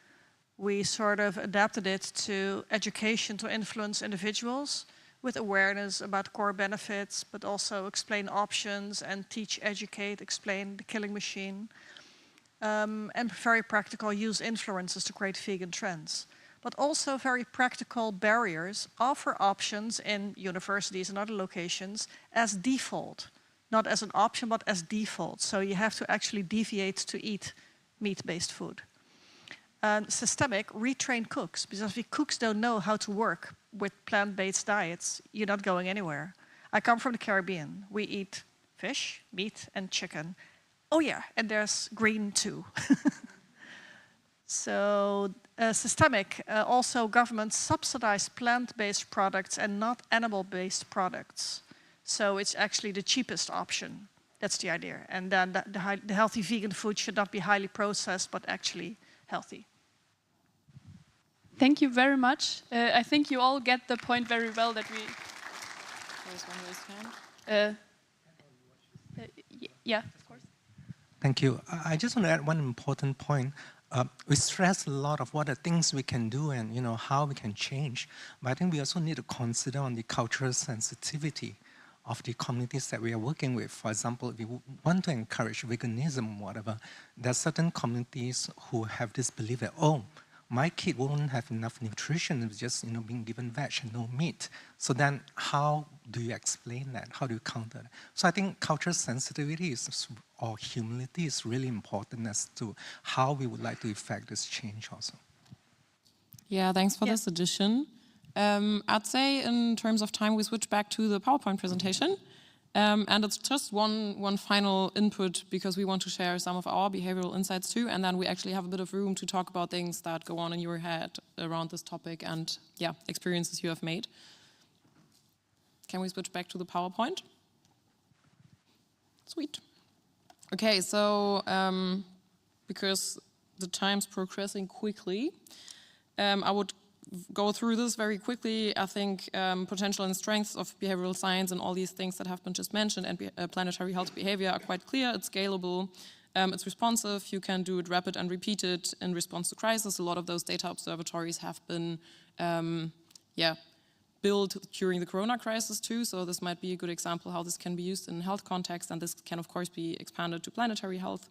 we sort of adapted it to education to influence individuals with awareness about core benefits, but also explain options and teach, educate, explain the killing machine. And very practical, use influencers to create vegan trends. But also very practical barriers, offer options in universities and other locations as default. Not as an option, but as default. So you have to actually deviate to eat meat-based food. Systemic, retrain cooks, because if cooks don't know how to work with plant-based diets, you're not going anywhere. I come from the Caribbean. We eat fish, meat, and chicken. Oh yeah, and there's green too. So systemic, also governments subsidize plant-based products and not animal-based products. So it's actually the cheapest option. That's the idea. And then the healthy vegan food should not be highly processed, but actually healthy. Thank you very much. I think you all get the point very well that we... There's one raised hand. Yeah, of course. Thank you. I just want to add one important point. We stress a lot of what are things we can do and how we can change. But I think we also need to consider on the cultural sensitivity of the communities that we are working with. For example, if we want to encourage veganism or whatever, there are certain communities who have this belief that, oh, my kid won't have enough nutrition if just being given veg and no meat. So then how do you explain that? How do you counter that? So I think cultural sensitivity or humility is really important as to how we would like to effect this change also. Yeah, thanks for this addition. I'd say in terms of time, we switch back to the PowerPoint presentation. And it's just one final input because we want to share some of our behavioral insights too. And then we actually have a bit of room to talk about things that go on in your head around this topic and experiences you have made. Can we switch back to the PowerPoint? Sweet. Okay, so because the time's progressing quickly, I would go through this very quickly. I think potential and strengths of behavioral science and all these things that have been just mentioned and planetary health behavior are quite clear. It's scalable, it's responsive, you can do it rapid and repeated in response to crisis. A lot of those data observatories have been built during the corona crisis too, so this might be a good example how this can be used in health context, and this can of course be expanded to planetary health.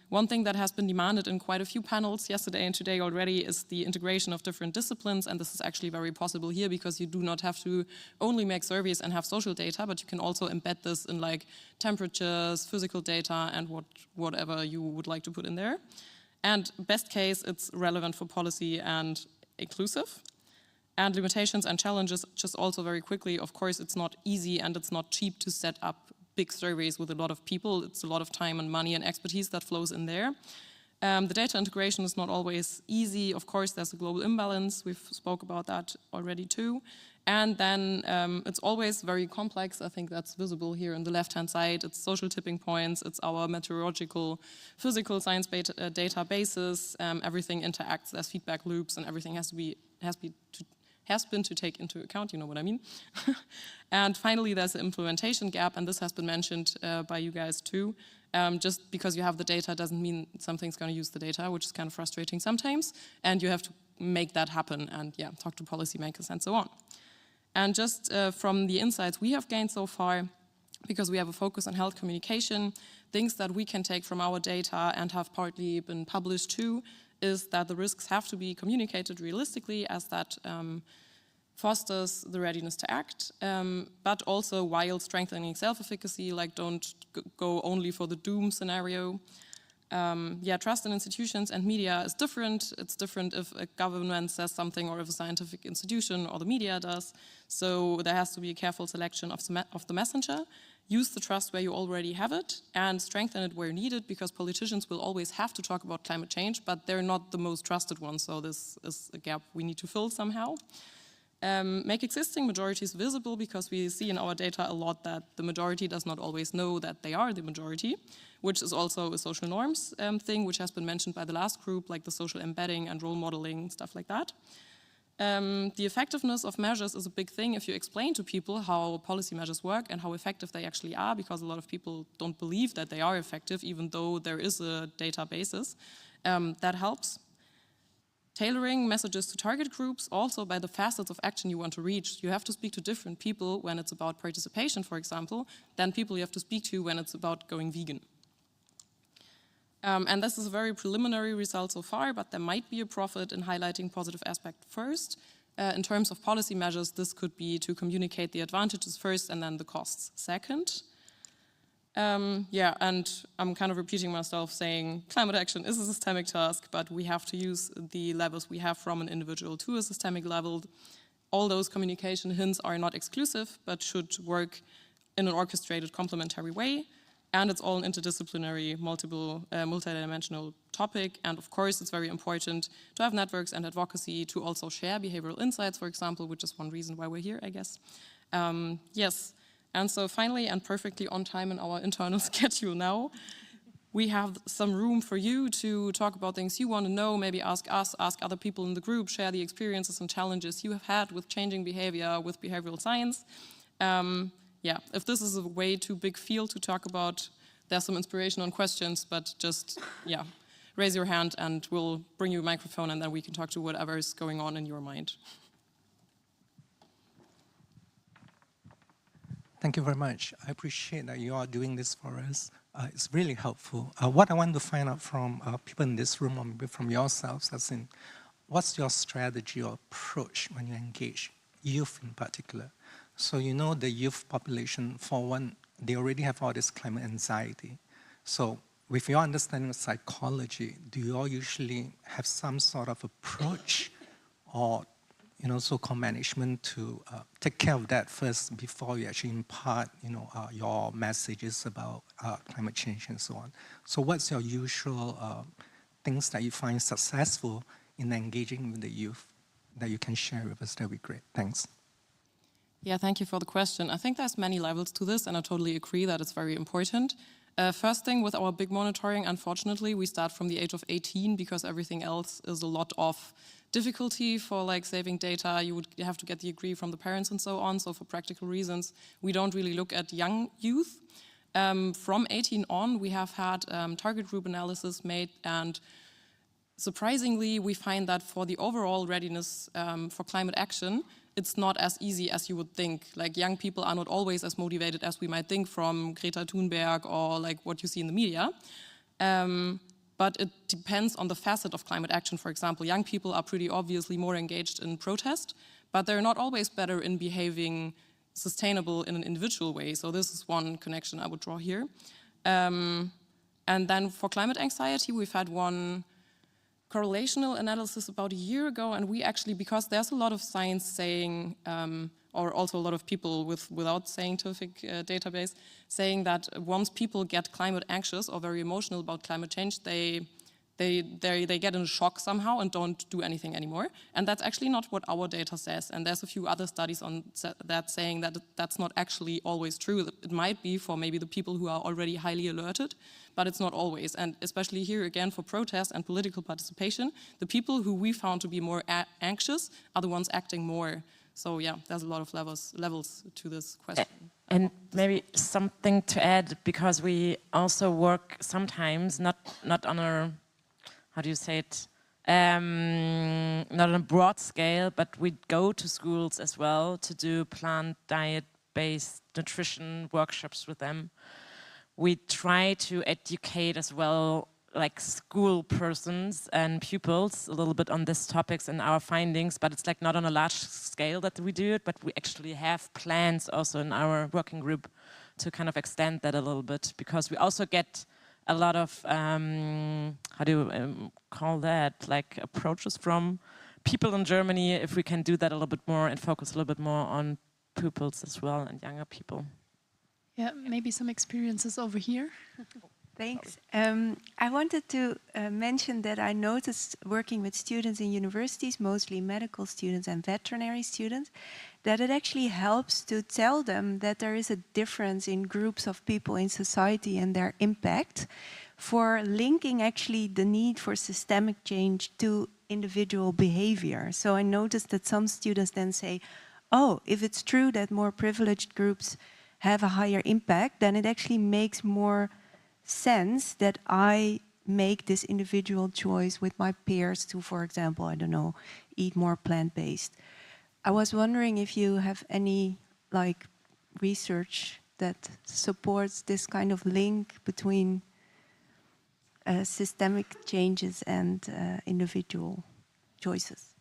One thing that has been demanded in quite a few panels yesterday and today already is the integration of different disciplines, and this is actually very possible here because you do not have to only make surveys and have social data, but you can also embed this in like temperatures, physical data, and whatever you would like to put in there. And best case, it's relevant for policy and inclusive. And limitations and challenges, just also very quickly, of course, it's not easy and it's not cheap to set up big surveys with a lot of people. It's a lot of time and money and expertise that flows in there. The data integration is not always easy. Of course, there's a global imbalance. We've spoke about that already too. And then it's always very complex. I think that's visible here on the left-hand side. It's social tipping points. It's our meteorological, physical science databases. Everything interacts. There's feedback loops, and everything has to has been to take into account, you know what I mean. And finally, there's an implementation gap, and this has been mentioned by you guys too. Just because you have the data doesn't mean something's going to use the data, which is kind of frustrating sometimes, and you have to make that happen and yeah, talk to policymakers and so on. And just from the insights we have gained so far, because we have a focus on health communication, things that we can take from our data and have partly been published too, is that the risks have to be communicated realistically, as that fosters the readiness to act, but also while strengthening self-efficacy, like don't go only for the doom scenario. Yeah, trust in institutions and media is different. It's different if a government says something or if a scientific institution or the media does. So there has to be a careful selection of the messenger. Use the trust where you already have it and strengthen it where needed, because politicians will always have to talk about climate change, but they're not the most trusted ones. So this is a gap we need to fill somehow. Make existing majorities visible, because we see in our data a lot that the majority does not always know that they are the majority, which is also a social norms thing, which has been mentioned by the last group, like the social embedding and role modeling, stuff like that. The effectiveness of measures is a big thing if you explain to people how policy measures work and how effective they actually are, because a lot of people don't believe that they are effective, even though there is a databasis. That helps. Tailoring messages to target groups, also by the facets of action you want to reach. You have to speak to different people when it's about participation, for example, than people you have to speak to when it's about going vegan. And this is a very preliminary result so far, but there might be a profit in highlighting positive aspect first. In terms of policy measures, this could be to communicate the advantages first and then the costs second. Yeah, and I'm kind of repeating myself saying climate action is a systemic task, but we have to use the levels we have from an individual to a systemic level. All those communication hints are not exclusive, but should work in an orchestrated complementary way. And it's all an interdisciplinary, multidimensional topic. And of course, it's very important to have networks and advocacy to also share behavioral insights, for example, which is one reason why we're here, I guess. Yes. And so finally, and perfectly on time in our internal schedule now, we have some room for you to talk about things you want to know, maybe ask us, ask other people in the group, share the experiences and challenges you have had with changing behavior, with behavioral science. Yeah, if this is a way too big field to talk about, there's some inspiration on questions, but just, yeah, raise your hand and we'll bring you a microphone and then we can talk to whatever is going on in your mind. Thank you very much. I appreciate that you are doing this for us. It's really helpful. What I want to find out from people in this room, or maybe from yourselves, as in, what's your strategy or approach when you engage youth in particular? So you know the youth population, for one, they already have all this climate anxiety. So with your understanding of psychology, do you all usually have some sort of approach or so-called management to take care of that first before you actually impart your messages about climate change and so on? So what's your usual things that you find successful in engaging with the youth that you can share with us? That would be great. Thanks. Yeah, thank you for the question. I think there's many levels to this, and I totally agree that it's very important. First thing, with our big monitoring, unfortunately, we start from the age of 18 because everything else is a lot of difficulty for like saving data. You would have to get the agree from the parents and so on. So for practical reasons, we don't really look at young youth. From 18 on, we have had target group analysis made, and surprisingly, we find that for the overall readiness for climate action, it's not as easy as you would think. Like, young people are not always as motivated as we might think from Greta Thunberg or like what you see in the media. But it depends on the facet of climate action. For example, young people are pretty obviously more engaged in protest, but they're not always better in behaving sustainable in an individual way. So this is one connection I would draw here. And then for climate anxiety, we've had one correlational analysis about a year ago, and we actually, because there's a lot of science saying, or also a lot of people without scientific database, saying that once people get climate anxious or very emotional about climate change, they they get in a shock somehow and don't do anything anymore. And that's actually not what our data says. And there's a few other studies on that saying that that's not actually always true. It might be for maybe the people who are already highly alerted, but it's not always. And especially here again for protest and political participation, the people who we found to be more anxious are the ones acting more. So yeah, there's a lot of levels to this question. And maybe something to add, because we also work sometimes not on a, how do you say it, not on a broad scale, but we go to schools as well to do plant diet-based nutrition workshops with them. We try to educate as well, like school persons and pupils a little bit on these topics and our findings, but it's like not on a large scale that we do it, but we actually have plans also in our working group to kind of extend that a little bit, because we also get a lot of, how do you call that, like approaches from people in Germany, if we can do that a little bit more and focus a little bit more on pupils as well and younger people. Yeah, maybe some experiences over here. Thanks. I wanted to mention that I noticed working with students in universities, mostly medical students and veterinary students, that it actually helps to tell them that there is a difference in groups of people in society and their impact, for linking actually the need for systemic change to individual behavior. So I noticed that some students then say, oh, if it's true that more privileged groups have a higher impact, then it actually makes more sense that I make this individual choice with my peers to, for example, I don't know, eat more plant-based. I was wondering if you have any research that supports this kind of link between systemic changes and individual choices.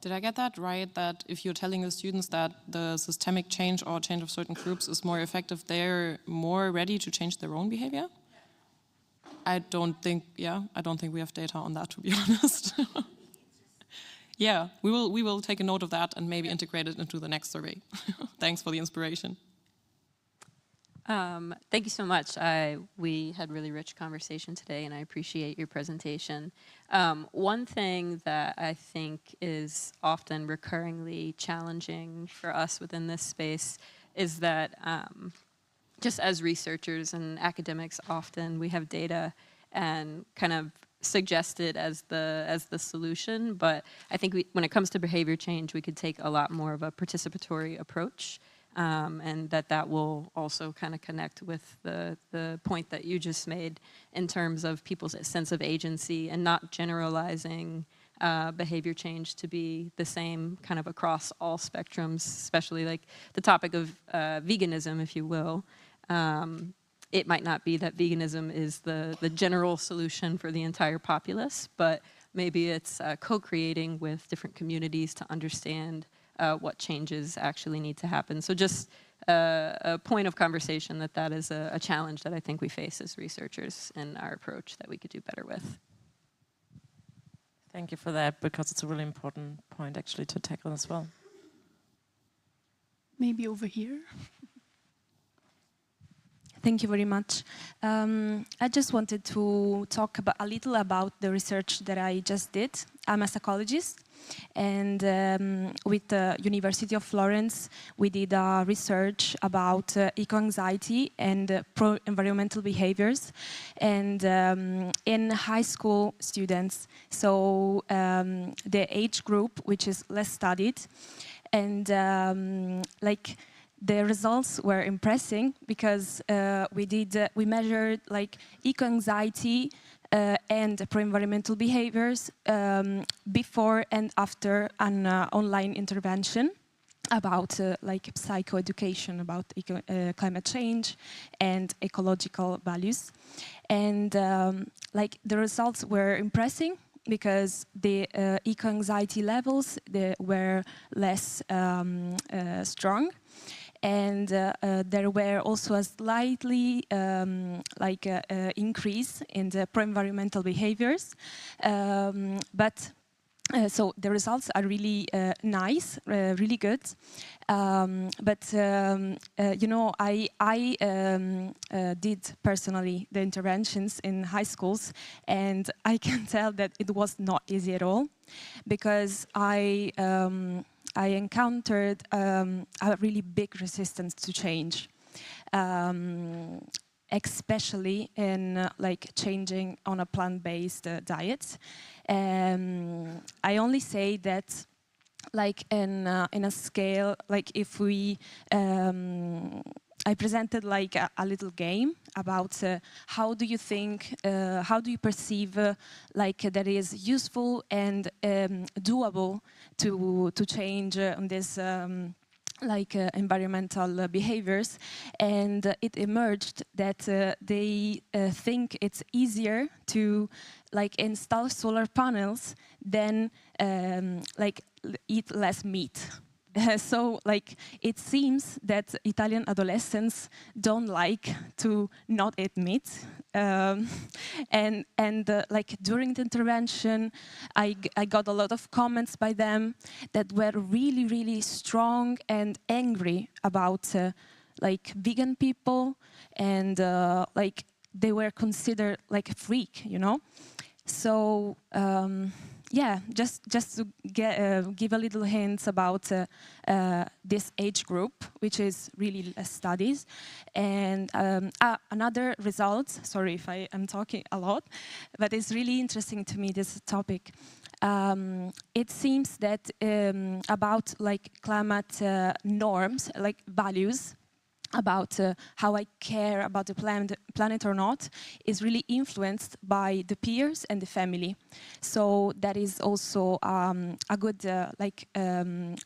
Did I get that right, that if you're telling the students that the systemic change or change of certain groups is more effective, they're more ready to change their own behavior? I don't think we have data on that, to be honest. Yeah, we will take a note of that and maybe integrate it into the next survey. Thanks for the inspiration. Thank you so much. We had really rich conversation today, and I appreciate your presentation. One thing that I think is often recurringly challenging for us within this space is that just as researchers and academics, often we have data and kind of suggest it as the solution, but I think when it comes to behavior change, we could take a lot more of a participatory approach, and that will also kind of connect with the point that you just made in terms of people's sense of agency and not generalizing behavior change to be the same kind of across all spectrums, especially like the topic of veganism, if you will. It might not be that veganism is the general solution for the entire populace, but maybe it's co-creating with different communities to understand what changes actually need to happen. So just a point of conversation that is a challenge that I think we face as researchers in our approach that we could do better with. Thank you for that, because it's a really important point actually to tackle as well. Maybe over here. Thank you very much. I just wanted to talk a little about the research that I just did. I'm a psychologist, and with the University of Florence, we did a research about eco-anxiety and pro-environmental behaviors, and in high school students, so the age group which is less studied, and the results were impressive because we measured eco-anxiety and pro-environmental behaviors before and after an online intervention about psychoeducation about climate change and ecological values, and the results were impressive because the eco-anxiety levels were less strong. And there were also a slightly increase in the pro-environmental behaviors, but So the results are really nice, really good. You know, I did personally the interventions in high schools, and I can tell that it was not easy at all, because I encountered a really big resistance to change. Especially in like changing on a plant-based diet. I only say that like in a scale, like if we, I presented like a little game about how do you think, how do you perceive like that is useful and doable to change on this like environmental behaviors, and it emerged that they think it's easier to like install solar panels than like eat less meat. So like it seems that Italian adolescents don't like to not eat meat, and like during the intervention I got a lot of comments by them that were really strong and angry about like vegan people, and like they were considered like a freak, you know. So yeah, just to give a little hints about this age group, which is really less studies. And another result, sorry if I am talking a lot, but it's really interesting to me, this topic. It seems that about like climate norms, like values, about how I care about the planet or not, is really influenced by the peers and the family. So that is also a good like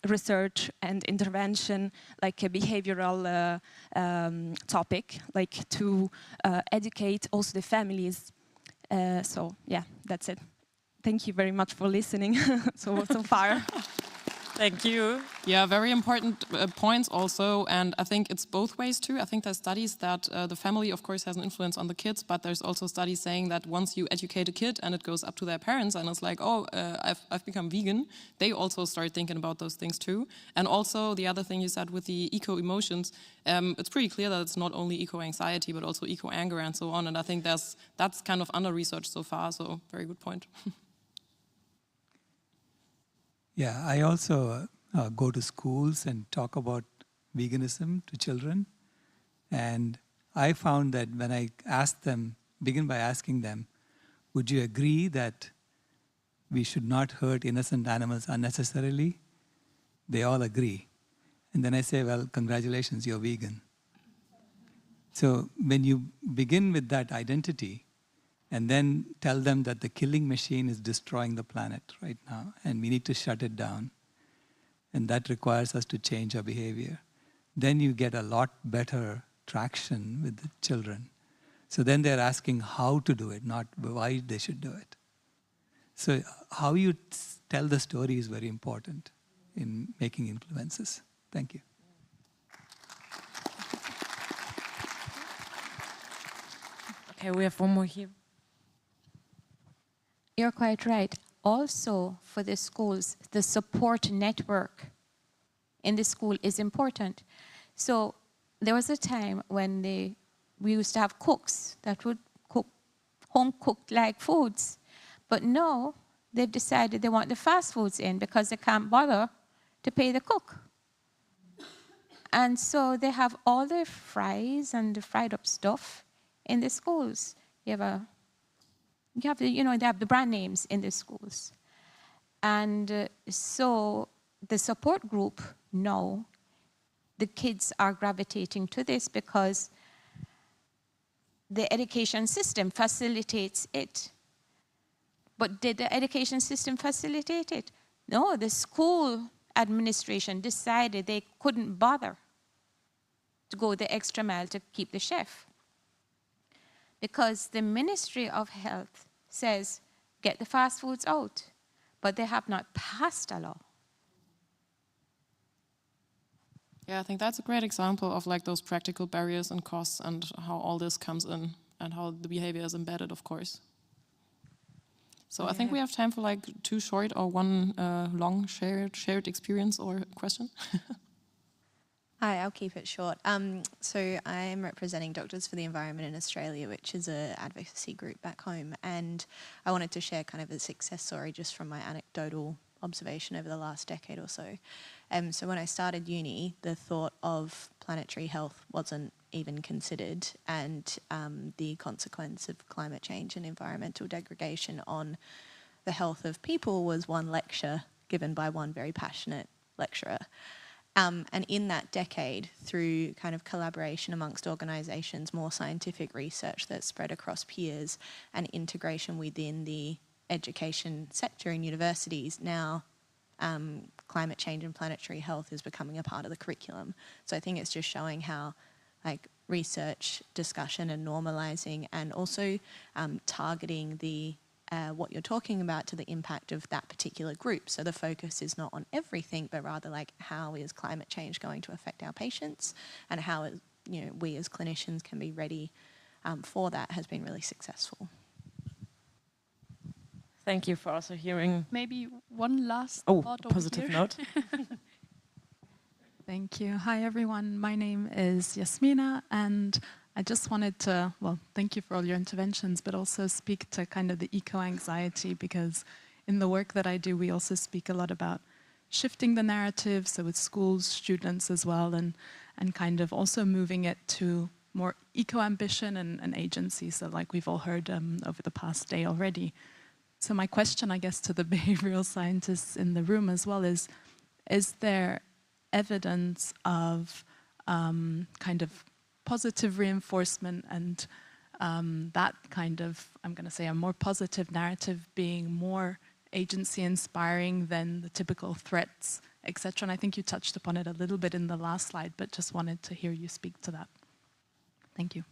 research and intervention, like a behavioral topic, like to educate also the families. So yeah, that's it. Thank you very much for listening so far. Thank you. Yeah, very important points also, and I think it's both ways too. I think there's studies that the family, of course, has an influence on the kids, but there's also studies saying that once you educate a kid and it goes up to their parents and it's like, oh, I've become vegan, they also start thinking about those things too. And also the other thing you said with the eco-emotions, it's pretty clear that it's not only eco-anxiety, but also eco-anger and so on. And I think that's kind of under-researched so far, so very good point. Yeah, I also go to schools and talk about veganism to children. And I found that when I asked them, begin by asking them, would you agree that we should not hurt innocent animals unnecessarily? They all agree. And then I say, well, congratulations, you're vegan. So when you begin with that identity, and then tell them that the killing machine is destroying the planet right now, and we need to shut it down, and that requires us to change our behavior, then you get a lot better traction with the children. So then they're asking how to do it, not why they should do it. So how you tell the story is very important in making influences. Thank you. Okay, we have one more here. You're quite right. Also, for the schools, the support network in the school is important. So there was a time when we used to have cooks that would cook home-cooked like foods. But now they've decided they want the fast foods in because they can't bother to pay the cook. And so they have all the fries and the fried up stuff in the schools. You have they have the brand names in the schools. And so the support group now, the kids are gravitating to this because the education system facilitates it. But did the education system facilitate it? No, the school administration decided they couldn't bother to go the extra mile to keep the chef. Because the Ministry of Health says, get the fast foods out, but they have not passed a law. Yeah, I think that's a great example of like those practical barriers and costs and how all this comes in and how the behavior is embedded, of course. So I think we have time for like 2 short or 1 long shared experience or question. Hi, I'll keep it short. So I'm representing Doctors for the Environment in Australia, which is an advocacy group back home, and I wanted to share kind of a success story just from my anecdotal observation over the last decade or so. So when I started uni, the thought of planetary health wasn't even considered, and the consequence of climate change and environmental degradation on the health of people was one lecture given by one very passionate lecturer. And in that decade, through kind of collaboration amongst organisations, more scientific research that spread across peers, and integration within the education sector in universities, now climate change and planetary health is becoming a part of the curriculum. So I think it's just showing how like research, discussion and normalising, and also targeting the what you're talking about to the impact of that particular group. So the focus is not on everything, but rather like how is climate change going to affect our patients, and how we as clinicians can be ready for that has been really successful. Thank you for also hearing. Maybe one last thought over positive here. note. Thank you. Hi, everyone. My name is Yasmina, and I just wanted to, well, thank you for all your interventions, but also speak to kind of the eco-anxiety, because in the work that I do, we also speak a lot about shifting the narrative, so with schools, students as well, and kind of also moving it to more eco-ambition and agency, so like we've all heard over the past day already. So my question, I guess, to the behavioral scientists in the room as well is there evidence of kind of positive reinforcement and that kind of, I'm going to say, a more positive narrative being more agency inspiring than the typical threats, etc. And I think you touched upon it a little bit in the last slide, but just wanted to hear you speak to that. Thank you.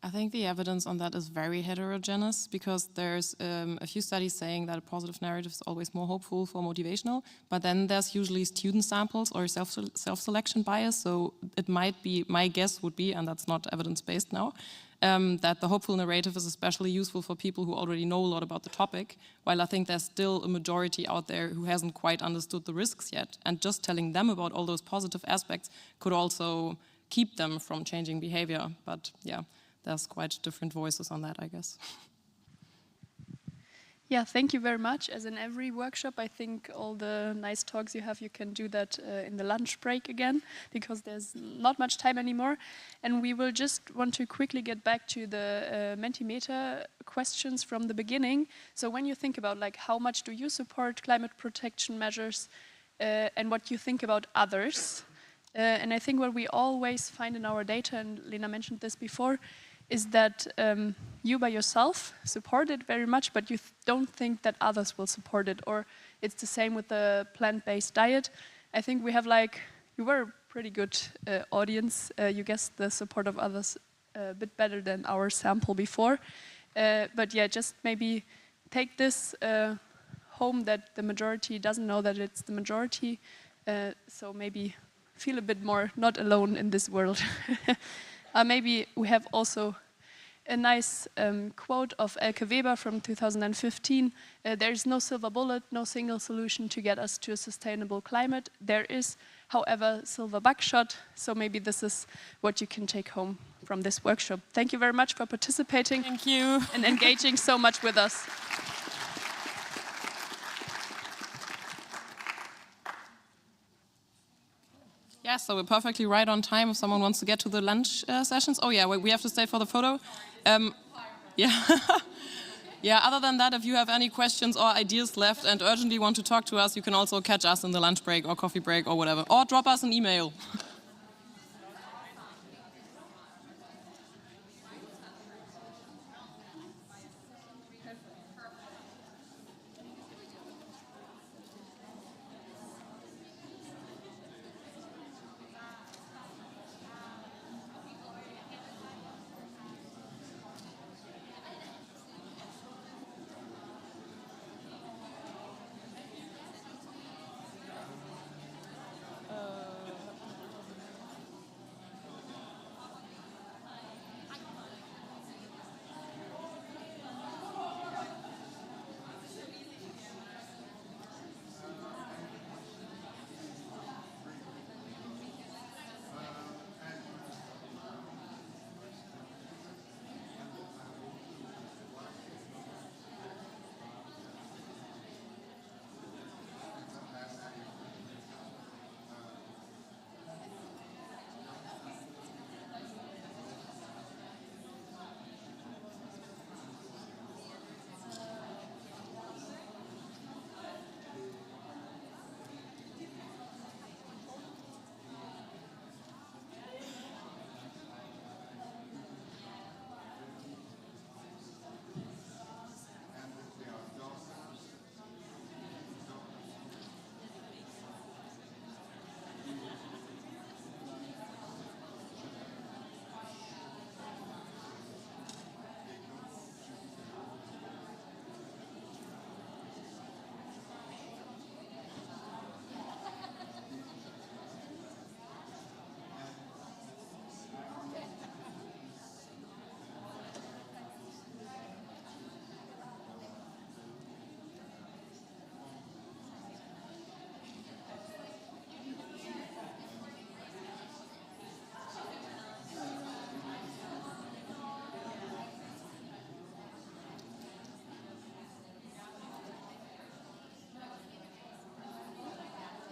I think the evidence on that is very heterogeneous, because there's a few studies saying that a positive narrative is always more hopeful for motivational, but then there's usually student samples or self-selection bias, so it might be, my guess would be, and that's not evidence-based now, that the hopeful narrative is especially useful for people who already know a lot about the topic, while I think there's still a majority out there who hasn't quite understood the risks yet, and just telling them about all those positive aspects could also keep them from changing behavior, but yeah. There's quite different voices on that, I guess. Yeah, thank you very much. As in every workshop, I think all the nice talks you have, you can do that in the lunch break again, because there's not much time anymore. And we will just want to quickly get back to the Mentimeter questions from the beginning. So when you think about like how much do you support climate protection measures and what you think about others, and I think what we always find in our data, and Lena mentioned this before, is that you by yourself support it very much, but you don't think that others will support it. Or it's the same with the plant-based diet. I think we have you were a pretty good audience. You guessed the support of others a bit better than our sample before. But yeah, just maybe take this home, that the majority doesn't know that it's the majority. So maybe feel a bit more not alone in this world. Maybe we have also a nice quote of Elke Weber from 2015. There is no silver bullet, no single solution to get us to a sustainable climate. There is, however, silver buckshot. So maybe this is what you can take home from this workshop. Thank you very much for participating. Thank you. And engaging so much with us. Yeah, so we're perfectly right on time if someone wants to get to the lunch sessions. Oh yeah, we have to stay for the photo. Yeah. Yeah, other than that, if you have any questions or ideas left and urgently want to talk to us, you can also catch us in the lunch break or coffee break or whatever. Or drop us an email.